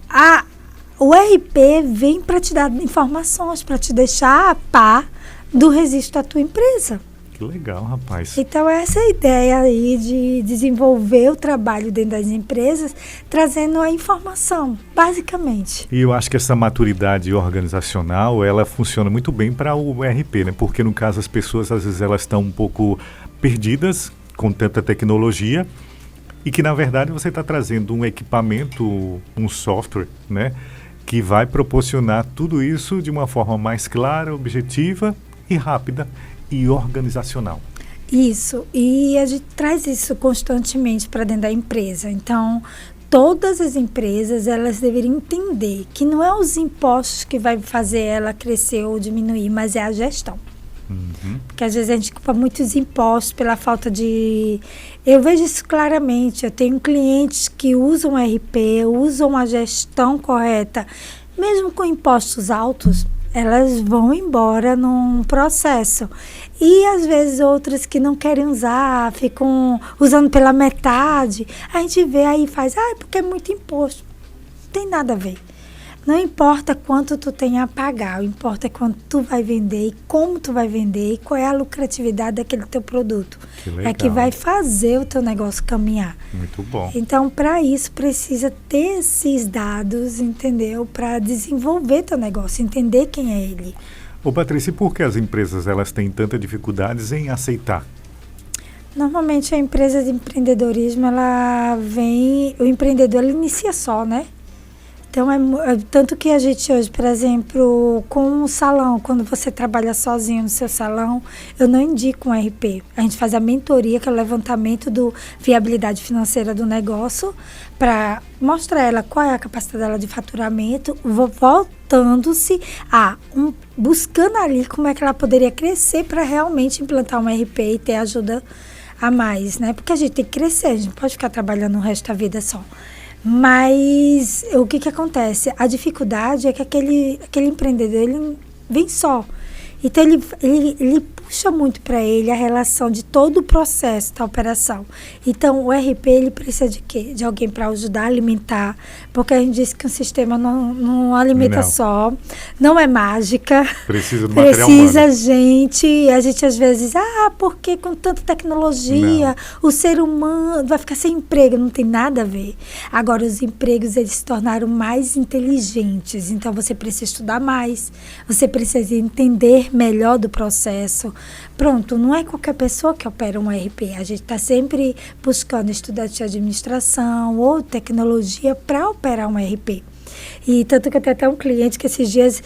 o RP vem para te dar informações, para te deixar a par do registro da tua empresa. Que legal, rapaz. Então, essa é a ideia aí de desenvolver o trabalho dentro das empresas, trazendo a informação, basicamente. E eu acho que essa maturidade organizacional, ela funciona muito bem para o RP, né? Porque, no caso, as pessoas, às vezes, elas estão um pouco perdidas com tanta tecnologia e que, na verdade, você está trazendo um equipamento, um software, né? Que vai proporcionar tudo isso de uma forma mais clara, objetiva e rápida e organizacional. Isso, e a gente traz isso constantemente para dentro da empresa. Então, todas as empresas, elas deveriam entender que não é os impostos que vai fazer ela crescer ou diminuir, mas é a gestão. Uhum. Porque às vezes a gente culpa muitos impostos pela falta de... Eu vejo isso claramente. Eu tenho clientes que usam RP, usam a gestão correta, mesmo com impostos altos, elas vão embora num processo. E, às vezes, outras que não querem usar, ficam usando pela metade. A gente vê aí e faz, porque é muito imposto. Não tem nada a ver. Não importa quanto tu tenha a pagar, o importa é quanto tu vai vender e como tu vai vender e qual é a lucratividade daquele teu produto. Que legal. É que vai fazer o teu negócio caminhar. Muito bom. Então, para isso, precisa ter esses dados, entendeu? Para desenvolver teu negócio, entender quem é ele. Ô, Patrícia, e por que as empresas elas têm tanta dificuldades em aceitar? Normalmente, a empresa de empreendedorismo, o empreendedor, ele inicia só, né? Então, tanto que a gente hoje, por exemplo, com o salão, quando você trabalha sozinho no seu salão, eu não indico um RP. A gente faz a mentoria, que é o levantamento da viabilidade financeira do negócio, para mostrar ela qual é a capacidade dela de faturamento, voltando-se buscando ali como é que ela poderia crescer para realmente implantar um RP e ter ajuda a mais, né? Porque a gente tem que crescer, a gente não pode ficar trabalhando o resto da vida só. Mas o que acontece? A dificuldade é que aquele empreendedor, ele vem só. Então, ele puxa muito para ele a relação de todo o processo da operação. Então, o RP, ele precisa de quê? De alguém para ajudar a alimentar, porque a gente disse que um sistema não alimenta só, não é mágica. Precisa do material Precisa, humano. a gente às vezes, porque com tanta tecnologia, o ser humano vai ficar sem emprego, não tem nada a ver. Agora, os empregos, eles se tornaram mais inteligentes, então você precisa estudar mais, você precisa entender melhor do processo. Pronto, não é qualquer pessoa que opera um RP. A gente está sempre buscando estudantes de administração ou tecnologia para operar um RP. E tanto que eu tenho até um cliente que esses dias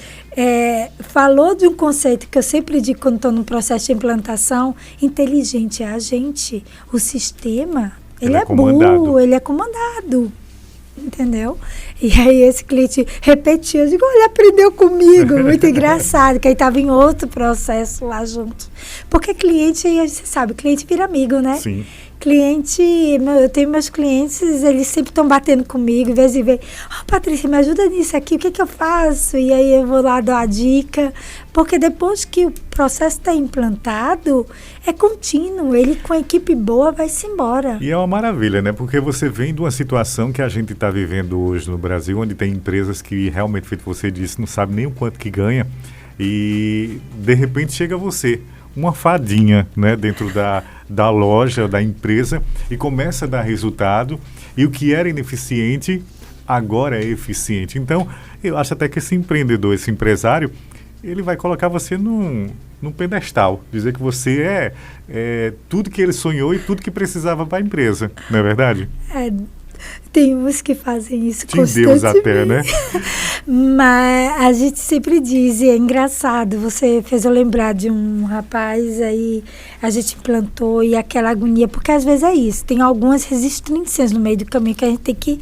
falou de um conceito que eu sempre digo quando estou no processo de implantação: inteligente é a gente. O sistema, ele é burro, ele é comandado. Entendeu? E aí esse cliente repetiu, eu digo, olha, aprendeu comigo, muito engraçado, que aí estava em outro processo lá junto. Porque cliente, aí você sabe, cliente vira amigo, né? Sim. Cliente, eu tenho meus clientes, eles sempre estão batendo comigo, às vezes vem, Patrícia, me ajuda nisso aqui, o que eu faço? E aí eu vou lá dar a dica, porque depois que o processo está implantado, é contínuo, ele com a equipe boa vai-se embora. E é uma maravilha, né? Porque você vem de uma situação que a gente está vivendo hoje no Brasil, onde tem empresas que realmente, feito você disse, não sabe nem o quanto que ganha, e de repente chega você, uma fadinha, né, dentro da loja, da empresa, e começa a dar resultado, e o que era ineficiente, agora é eficiente. Então, eu acho até que esse empreendedor, esse empresário, ele vai colocar você num pedestal, dizer que você é tudo que ele sonhou e tudo que precisava para a empresa, não é verdade? Tem uns que fazem isso constantemente. Deus até, né? Mas a gente sempre diz, e é engraçado, você fez eu lembrar de um rapaz, aí a gente implantou e aquela agonia, porque às vezes é isso, tem algumas resistências no meio do caminho que a gente tem que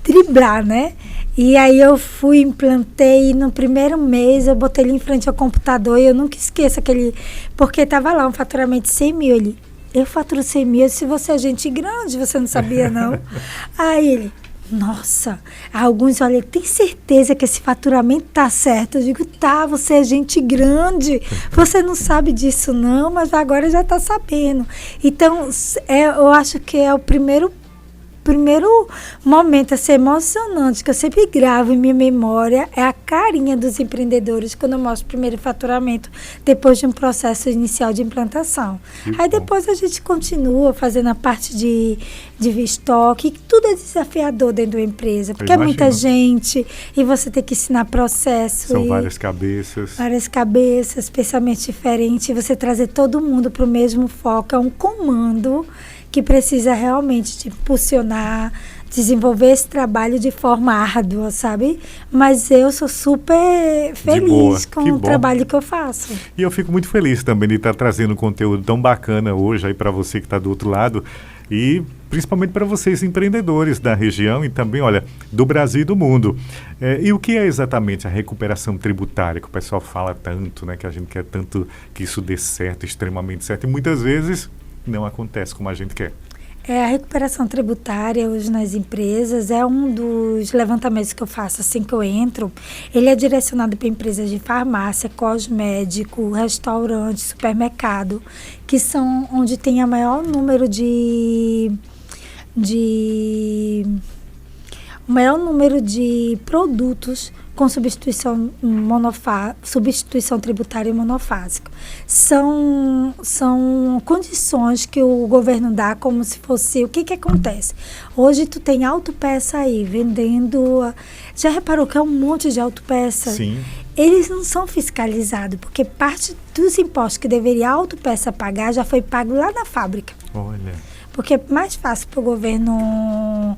driblar, né? E aí eu fui, implantei, e no primeiro mês eu botei ele em frente ao computador e eu nunca esqueço aquele, porque estava lá um faturamento de 100 mil, eu faturo 100 mil, se você é gente grande, você não sabia, não? Aí ele, nossa, alguns, olha, tem certeza que esse faturamento tá certo? Eu digo, tá, você é gente grande, você não sabe disso não, mas agora já tá sabendo. Então, eu acho que é o primeiro momento assim, emocionante que eu sempre gravo em minha memória é a carinha dos empreendedores quando eu mostro o primeiro faturamento depois de um processo inicial de implantação. Aí depois a gente continua fazendo a parte de estoque, tudo é desafiador dentro da empresa, porque é muita gente e você tem que ensinar processo. São várias cabeças. Várias cabeças, pensamentos diferentes, você trazer todo mundo para o mesmo foco, é um comando que precisa realmente te impulsionar, desenvolver esse trabalho de forma árdua, sabe? Mas eu sou super feliz com o trabalho que eu faço. E eu fico muito feliz também de estar trazendo um conteúdo tão bacana hoje aí para você que está do outro lado e principalmente para vocês empreendedores da região e também, olha, do Brasil e do mundo. E o que é exatamente a recuperação tributária, que o pessoal fala tanto, né? Que a gente quer tanto que isso dê certo, extremamente certo, e muitas vezes não acontece como a gente quer. A recuperação tributária hoje nas empresas é um dos levantamentos que eu faço assim que eu entro. Ele é direcionado para empresas de farmácia, cosmético, restaurante, supermercado, que são onde tem a maior número de produtos com substituição tributária monofásica. São condições que o governo dá como se fosse... O que acontece? Hoje tu tem autopeça aí, vendendo... Já reparou que é um monte de autopeça? Sim. Eles não são fiscalizados, porque parte dos impostos que deveria a autopeça pagar já foi pago lá na fábrica. Olha... Porque é mais fácil para o governo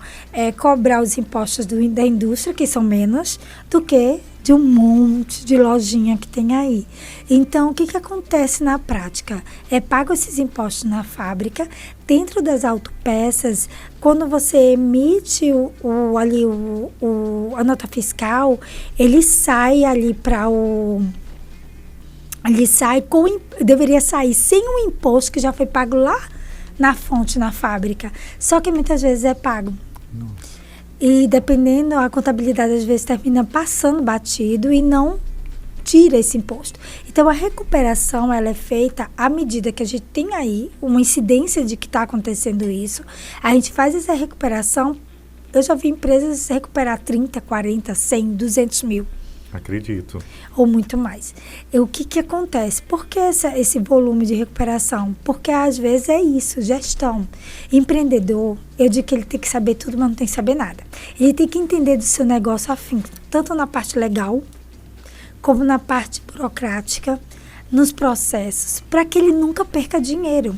cobrar os impostos da indústria, que são menos, do que de um monte de lojinha que tem aí. Então, o que acontece na prática? Pago esses impostos na fábrica, dentro das autopeças, quando você emite a nota fiscal, ele sai ali para o... deveria sair sem o imposto que já foi pago lá na fonte, na fábrica. Só que muitas vezes é pago. Nossa. E dependendo, a contabilidade às vezes termina passando batido e não tira esse imposto. Então, a recuperação, ela é feita à medida que a gente tem aí uma incidência de que está acontecendo isso. A gente faz essa recuperação. Eu já vi empresas recuperar 30, 40, 100, 200 mil. Acredito. Ou muito mais. O que acontece? Por que esse volume de recuperação? Porque às vezes é isso, gestão. Empreendedor, eu digo que ele tem que saber tudo, mas não tem que saber nada. Ele tem que entender do seu negócio afim, tanto na parte legal, como na parte burocrática, nos processos, para que ele nunca perca dinheiro.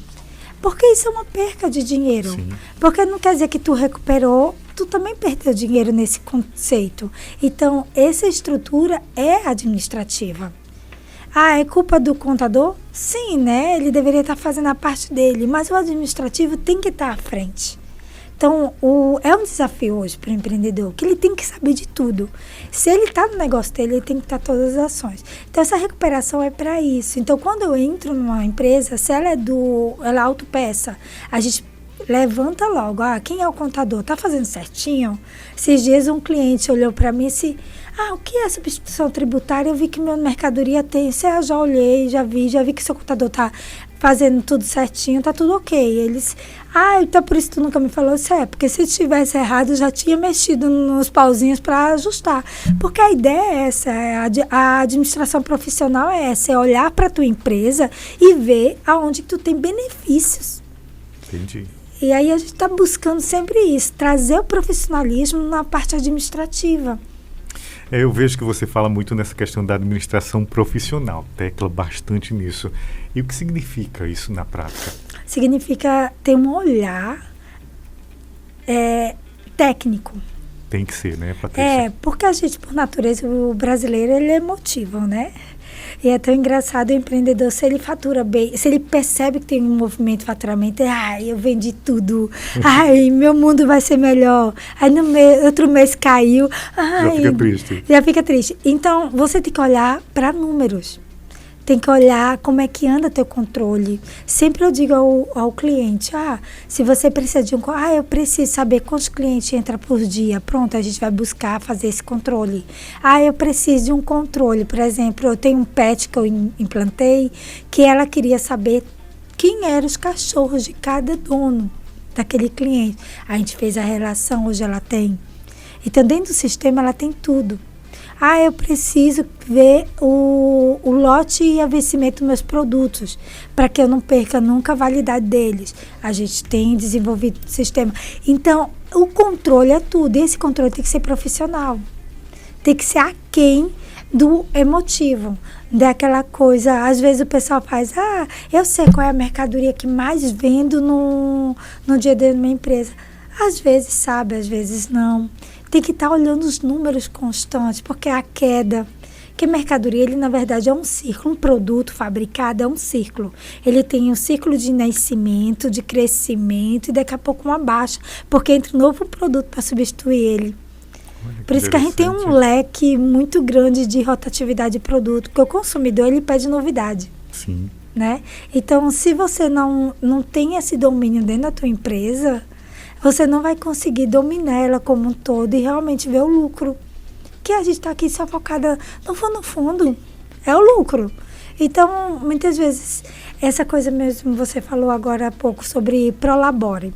Porque isso é uma perca de dinheiro. Sim. Porque não quer dizer que tu recuperou tu também perdeu dinheiro nesse conceito. Então, essa estrutura é administrativa. Ah, é culpa do contador? Sim, né? Ele deveria estar fazendo a parte dele, mas o administrativo tem que estar à frente. Então, é um desafio hoje para o empreendedor, que ele tem que saber de tudo. Se ele está no negócio dele, ele tem que estar todas as ações. Então, essa recuperação é para isso. Então, quando eu entro numa empresa, se ela ela é autopeça, a gente levanta logo. Ah, quem é o contador? Está fazendo certinho? Esses dias um cliente olhou para mim e disse, o que é substituição tributária? Eu vi que minha mercadoria tem. Eu já olhei, já vi que seu contador está fazendo tudo certinho, está tudo ok. Eles, então por isso tu nunca me falou isso. Porque se estivesse errado, eu já tinha mexido nos pauzinhos para ajustar. Porque a ideia é essa, a administração profissional é essa, é olhar para a tua empresa e ver aonde tu tem benefícios. Entendi. E aí a gente está buscando sempre isso, trazer o profissionalismo na parte administrativa. Eu vejo que você fala muito nessa questão da administração profissional, tecla bastante nisso. E o que significa isso na prática? Significa ter um olhar técnico. Tem que ser, né, Patrícia? Porque a gente, por natureza, o brasileiro, ele é emotivo, né? E é tão engraçado o empreendedor, se ele fatura bem, se ele percebe que tem um movimento de faturamento, eu vendi tudo, meu mundo vai ser melhor, aí no outro mês caiu, já fica triste. Já fica triste. Então, você tem que olhar para números. Tem que olhar como é que anda teu controle. Sempre eu digo ao cliente, se você precisa de eu preciso saber quantos clientes entram por dia. Pronto, a gente vai buscar fazer esse controle. Eu preciso de um controle. Por exemplo, eu tenho um pet que eu implantei, que ela queria saber quem eram os cachorros de cada dono daquele cliente. A gente fez a relação, hoje ela tem. Então, dentro do sistema, ela tem tudo. Eu preciso ver o lote e a vencimento dos meus produtos, para que eu não perca nunca a validade deles. A gente tem desenvolvido o sistema. Então, o controle é tudo. E esse controle tem que ser profissional. Tem que ser aquém do emotivo. Daquela coisa, às vezes o pessoal faz, eu sei qual é a mercadoria que mais vendo no dia da minha empresa. Às vezes sabe, às vezes não. Tem que estar olhando os números constantes, porque a queda, que mercadoria, ele na verdade é um círculo, um produto fabricado é um círculo. Ele tem um ciclo de nascimento, de crescimento e daqui a pouco uma baixa, porque entra um novo produto para substituir ele. Por isso que a gente tem um leque muito grande de rotatividade de produto, porque o consumidor ele pede novidade. Sim. Né? Então, se você não tem esse domínio dentro da tua empresa, você não vai conseguir dominar ela como um todo e realmente ver o lucro. Que a gente está aqui só focada no fundo, é o lucro. Então, muitas vezes, essa coisa mesmo, você falou agora há pouco sobre Prolabore.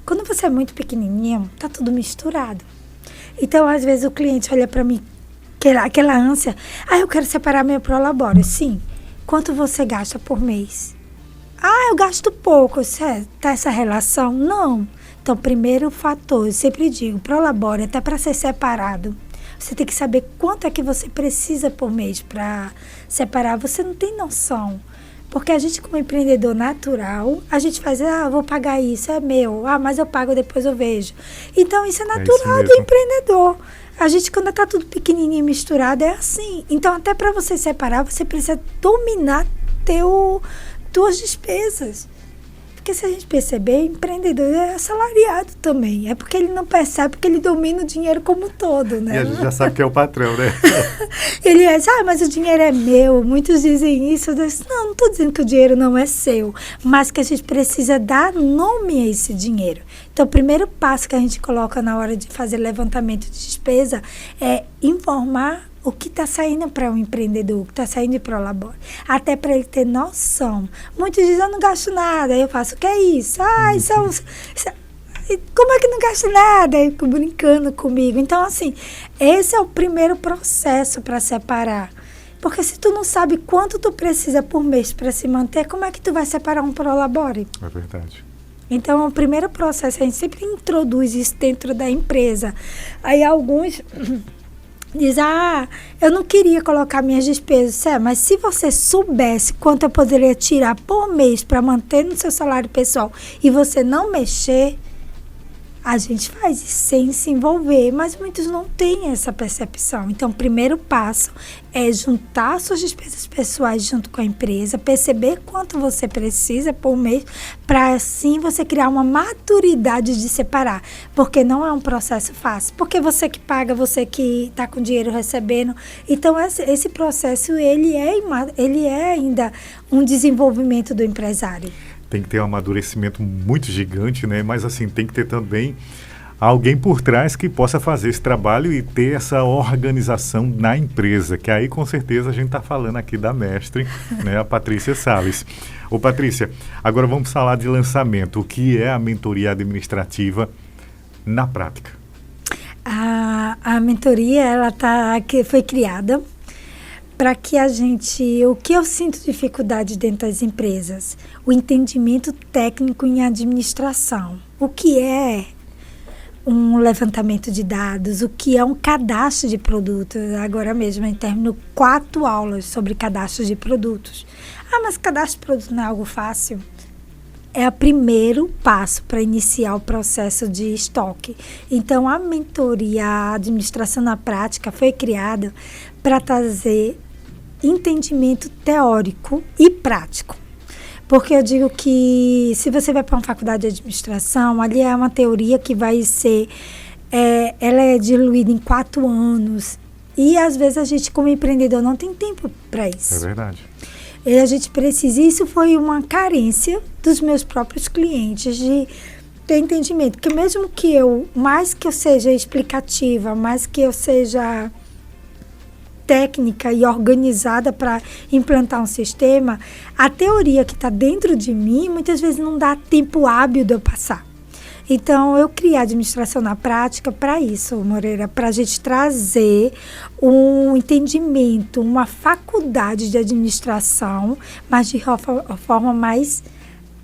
Quando você é muito pequenininho, tá tudo misturado. Então, às vezes, o cliente olha para mim, aquela ânsia, eu quero separar meu Prolabore. Sim, quanto você gasta por mês? Eu gasto pouco, tá essa relação? Não. Então, primeiro fator, eu sempre digo, Prolabore, até para ser separado, você tem que saber quanto é que você precisa por mês para separar. Você não tem noção. Porque a gente, como empreendedor natural, a gente faz, vou pagar isso, é meu. Mas eu pago, depois eu vejo. Então, isso é natural do empreendedor. A gente, quando está tudo pequenininho e misturado, é assim. Então, até para você separar, você precisa dominar tuas despesas. Porque se a gente perceber, empreendedor é assalariado também. É porque ele não percebe, porque ele domina o dinheiro como um todo, né? E a gente já sabe que é o patrão, né? Ele é, mas o dinheiro é meu. Muitos dizem isso. Eu disse, não estou dizendo que o dinheiro não é seu, mas que a gente precisa dar nome a esse dinheiro. Então, o primeiro passo que a gente coloca na hora de fazer levantamento de despesa é informar o que está saindo para o empreendedor, o que está saindo de Prolabore. Até para ele ter noção. Muitos dizem, eu não gasto nada. Aí eu faço, o que é isso? Como é que não gasto nada? Aí fico brincando comigo. Então, assim, esse é o primeiro processo para separar. Porque se tu não sabe quanto tu precisa por mês para se manter, como é que tu vai separar um Prolabore? É verdade. Então, o primeiro processo, a gente sempre introduz isso dentro da empresa. Aí alguns diz, eu não queria colocar minhas despesas, mas se você soubesse quanto eu poderia tirar por mês para manter no seu salário pessoal e você não mexer, A gente faz isso sem se envolver, mas muitos não têm essa percepção. Então, o primeiro passo é juntar suas despesas pessoais junto com a empresa, perceber quanto você precisa por mês, para assim você criar uma maturidade de separar. Porque não é um processo fácil. Porque você que paga, você que está com dinheiro recebendo. Então, esse processo, ele é ainda um desenvolvimento do empresário. Tem que ter um amadurecimento muito gigante, né? Mas assim, tem que ter também alguém por trás que possa fazer esse trabalho e ter essa organização na empresa, que aí com certeza a gente está falando aqui da mestre, né? A Patrícia Salles. Ô Patrícia, agora vamos falar de lançamento. O que é a mentoria administrativa na prática? A mentoria, que foi criada para que o que eu sinto dificuldade dentro das empresas, o entendimento técnico em administração, o que é um levantamento de dados, o que é um cadastro de produtos. Agora mesmo eu termino 4 aulas sobre cadastro de produtos. Mas cadastro de produtos não é algo fácil? É o primeiro passo para iniciar o processo de estoque. Então, a mentoria, a administração na prática, foi criada para trazer entendimento teórico e prático. Porque eu digo que se você vai para uma faculdade de administração, ali é uma teoria que vai ser, ela é diluída em 4 anos. E às vezes a gente, como empreendedor, não tem tempo para isso. É verdade. E a gente precisa, isso foi uma carência dos meus próprios clientes, de ter entendimento. Que mesmo que mais que eu seja explicativa, mais que eu seja técnica e organizada para implantar um sistema, a teoria que está dentro de mim, muitas vezes não dá tempo hábil de eu passar. Então, eu criei a administração na prática para isso, Moreira, para a gente trazer um entendimento, uma faculdade de administração, mas de forma mais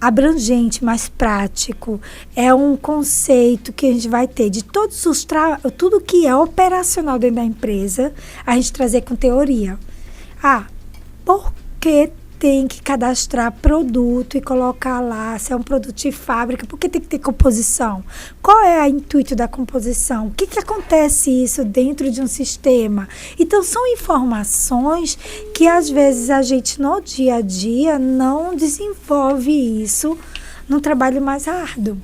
abrangente, mais prático. É um conceito que a gente vai ter de tudo que é operacional dentro da empresa, a gente trazer com teoria. Por que tem que cadastrar produto e colocar lá se é um produto de fábrica? Por que tem que ter composição? Qual é o intuito da composição? O que acontece isso dentro de um sistema? Então, são informações que às vezes a gente no dia a dia não desenvolve isso num trabalho mais árduo.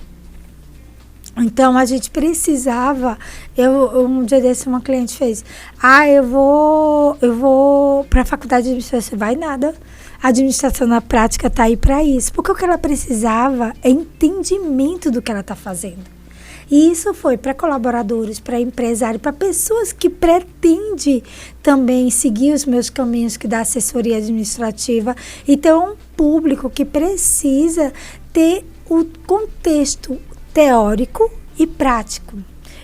Então, a gente precisava, um dia desse uma cliente fez, eu vou para a faculdade de administração. Vai nada. A administração na prática está aí para isso. Porque o que ela precisava é entendimento do que ela está fazendo. E isso foi para colaboradores, para empresários, para pessoas que pretendem também seguir os meus caminhos que da assessoria administrativa. Então, é um público que precisa ter o contexto teórico e prático.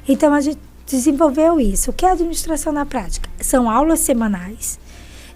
Então, a gente desenvolveu isso. O que é administração na prática? São aulas semanais,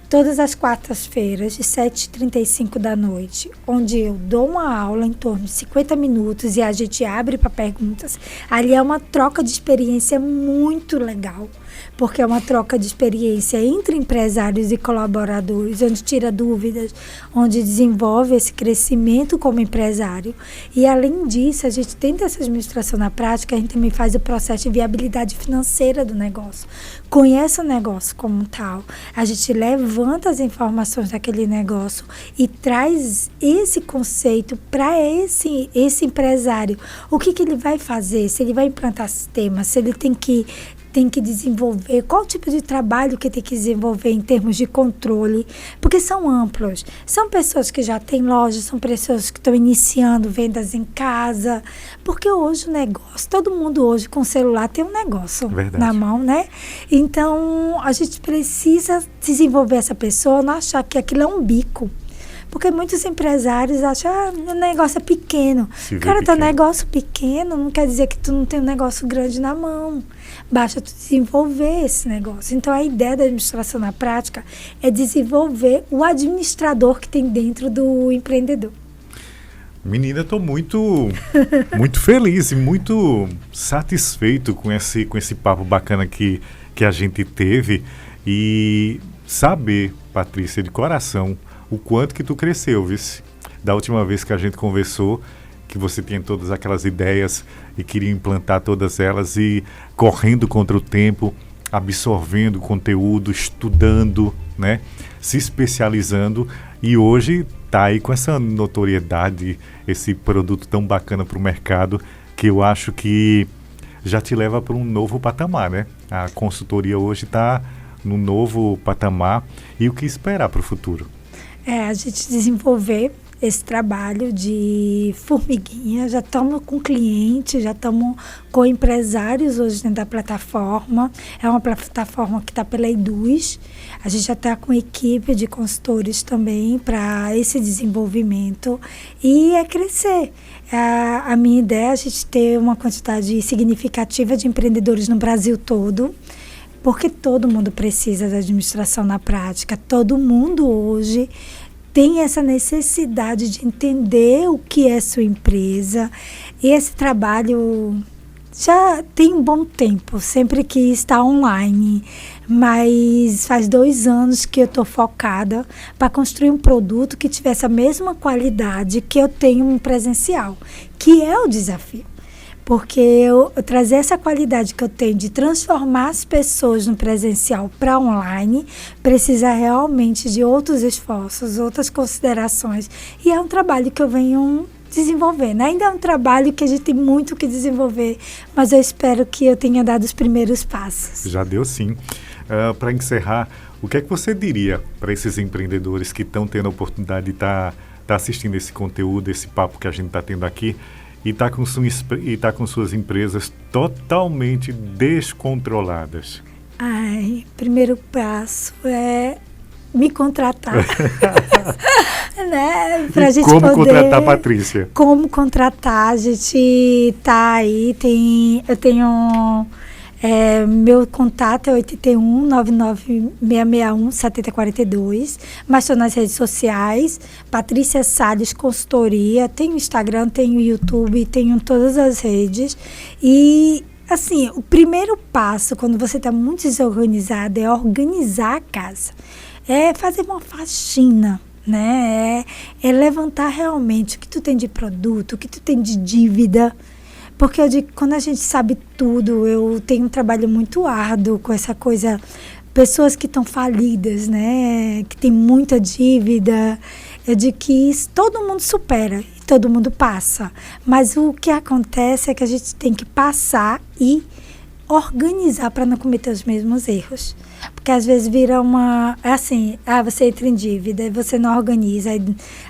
todas as quartas-feiras, de 7h35 da noite, onde eu dou uma aula em torno de 50 minutos e a gente abre para perguntas. Ali é uma troca de experiência muito legal, porque é uma troca de experiência entre empresários e colaboradores, onde tira dúvidas, onde desenvolve esse crescimento como empresário. E, além disso, a gente tenta essa administração na prática, a gente também faz o processo de viabilidade financeira do negócio. Conhece o negócio como tal, a gente levanta as informações daquele negócio e traz esse conceito para esse empresário. O que ele vai fazer? Se ele vai implantar sistemas, se ele tem que desenvolver, qual tipo de trabalho que tem que desenvolver em termos de controle, porque são amplos. São pessoas que já têm lojas, são pessoas que estão iniciando vendas em casa, porque hoje o negócio, todo mundo hoje com celular tem um negócio na mão, né? Então, a gente precisa desenvolver essa pessoa, não achar que aquilo é um bico. Porque muitos empresários acham, o negócio é pequeno. Cara, teu negócio pequeno não quer dizer que tu não tem um negócio grande na mão. Basta tu desenvolver esse negócio. Então, a ideia da administração na prática é desenvolver o administrador que tem dentro do empreendedor. Menina, estou muito feliz e muito satisfeito com esse papo bacana que a gente teve. E saber, Patrícia, de coração, o quanto que tu cresceu, viu? Da última vez que a gente conversou, que você tinha todas aquelas ideias e queria implantar todas elas e correndo contra o tempo, absorvendo conteúdo, estudando, né? Se especializando e hoje está aí com essa notoriedade, esse produto tão bacana para o mercado que eu acho que já te leva para um novo patamar, né? A consultoria hoje está num novo patamar e o que esperar para o futuro? A gente desenvolver esse trabalho de formiguinha, já estamos com clientes, já estamos com empresários hoje dentro da plataforma. É uma plataforma que está pela Eduz. A gente já está com equipe de consultores também para esse desenvolvimento e crescer. A minha ideia é a gente ter uma quantidade significativa de empreendedores no Brasil todo, porque todo mundo precisa da administração na prática, todo mundo hoje tem essa necessidade de entender o que é sua empresa. E esse trabalho já tem um bom tempo, sempre que está online, mas faz 2 anos que eu estou focada para construir um produto que tivesse a mesma qualidade que eu tenho no presencial, que é o desafio. Porque eu trazer essa qualidade que eu tenho de transformar as pessoas no presencial para online precisa realmente de outros esforços, outras considerações. E é um trabalho que eu venho desenvolvendo. Ainda é um trabalho que a gente tem muito que desenvolver, mas eu espero que eu tenha dado os primeiros passos. Já deu sim. Para encerrar, o que é que você diria para esses empreendedores que estão tendo a oportunidade de estar assistindo esse conteúdo, esse papo que a gente está tendo aqui, e está com suas empresas totalmente descontroladas? Primeiro passo é me contratar. Né? Pra gente como poder contratar a Patrícia? Como contratar, a gente tá aí, eu tenho... meu contato é 81 99 661 7042, mas estou nas redes sociais, Patrícia Salles Consultoria, tenho Instagram, tenho YouTube, tenho todas as redes. E assim, o primeiro passo quando você está muito desorganizado é organizar a casa, é fazer uma faxina, né? É levantar realmente o que tu tem de produto, o que tu tem de dívida. Porque eu digo, quando a gente sabe tudo, eu tenho um trabalho muito árduo com essa coisa, pessoas que estão falidas, né? Que tem muita dívida. Eu digo que isso todo mundo supera e todo mundo passa. Mas o que acontece é que a gente tem que passar e organizar para não cometer os mesmos erros. Porque às vezes vira você entra em dívida e você não organiza,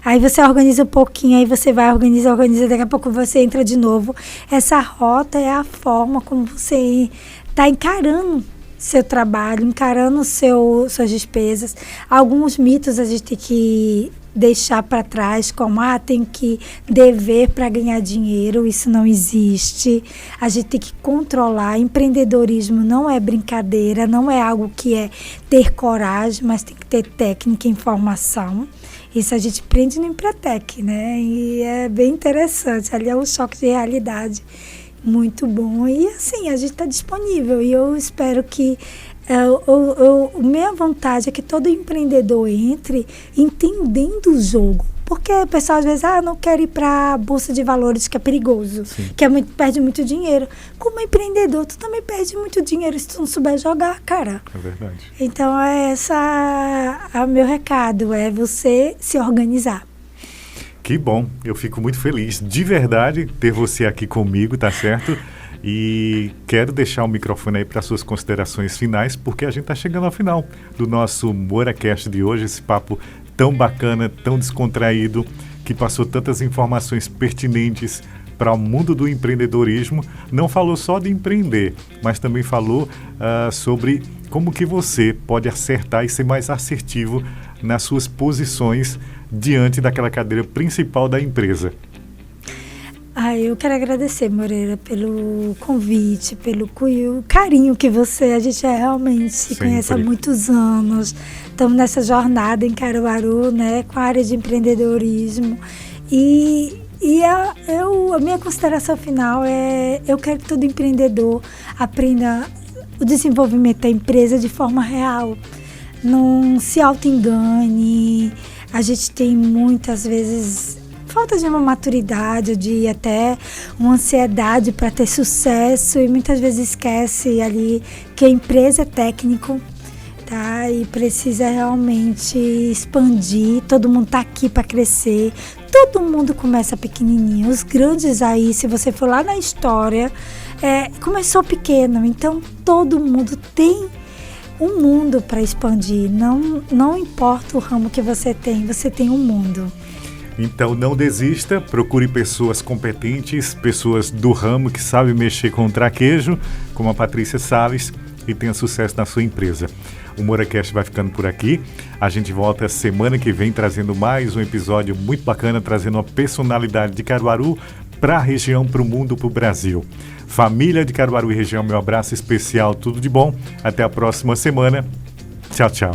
aí você organiza um pouquinho, aí você vai organiza, daqui a pouco você entra de novo. Essa rota é a forma como você está encarando seu trabalho, encarando suas despesas. Alguns mitos a gente tem que deixar para trás, como tenho que dever para ganhar dinheiro, isso não existe. A gente tem que controlar. Empreendedorismo não é brincadeira, não é algo que é ter coragem, mas tem que ter técnica e informação. Isso a gente aprende no Empretec, né? E é bem interessante, ali é um choque de realidade muito bom. E assim, a gente está disponível e eu espero que minha vontade é que todo empreendedor entre entendendo o jogo. Porque o pessoal às vezes, não quero ir para a Bolsa de Valores, que é perigoso, que perde muito dinheiro. Como empreendedor, tu também perde muito dinheiro se tu não souber jogar, cara. É verdade. Então, o meu recado, é você se organizar. Que bom, eu fico muito feliz, de verdade, ter você aqui comigo, tá certo? E quero deixar o microfone aí para suas considerações finais, porque a gente está chegando ao final do nosso MoraCast de hoje, esse papo tão bacana, tão descontraído, que passou tantas informações pertinentes para o mundo do empreendedorismo. Não falou só de empreender, mas também falou sobre como que você pode acertar e ser mais assertivo nas suas posições diante daquela cadeira principal da empresa. Eu quero agradecer, Moreira, pelo convite, pelo carinho que a gente realmente se conhece há muitos anos. Estamos nessa jornada em Caruaru, né, com a área de empreendedorismo. E a minha consideração final eu quero que todo empreendedor aprenda o desenvolvimento da empresa de forma real. Não se auto-engane. A gente tem muitas vezes falta de uma maturidade, de até uma ansiedade para ter sucesso, e muitas vezes esquece ali que a empresa é técnico, tá? E precisa realmente expandir. Todo mundo está aqui para crescer. Todo mundo começa pequenininho. Os grandes aí, se você for lá na história, começou pequeno. Então, todo mundo tem um mundo para expandir. Não importa o ramo que você tem um mundo. Então não desista, procure pessoas competentes, pessoas do ramo que sabem mexer com o traquejo, como a Patrícia Salles, e tenha sucesso na sua empresa. O MoraCast vai ficando por aqui. A gente volta semana que vem trazendo mais um episódio muito bacana, trazendo uma personalidade de Caruaru para a região, para o mundo, para o Brasil. Família de Caruaru e região, meu abraço especial, tudo de bom. Até a próxima semana. Tchau, tchau.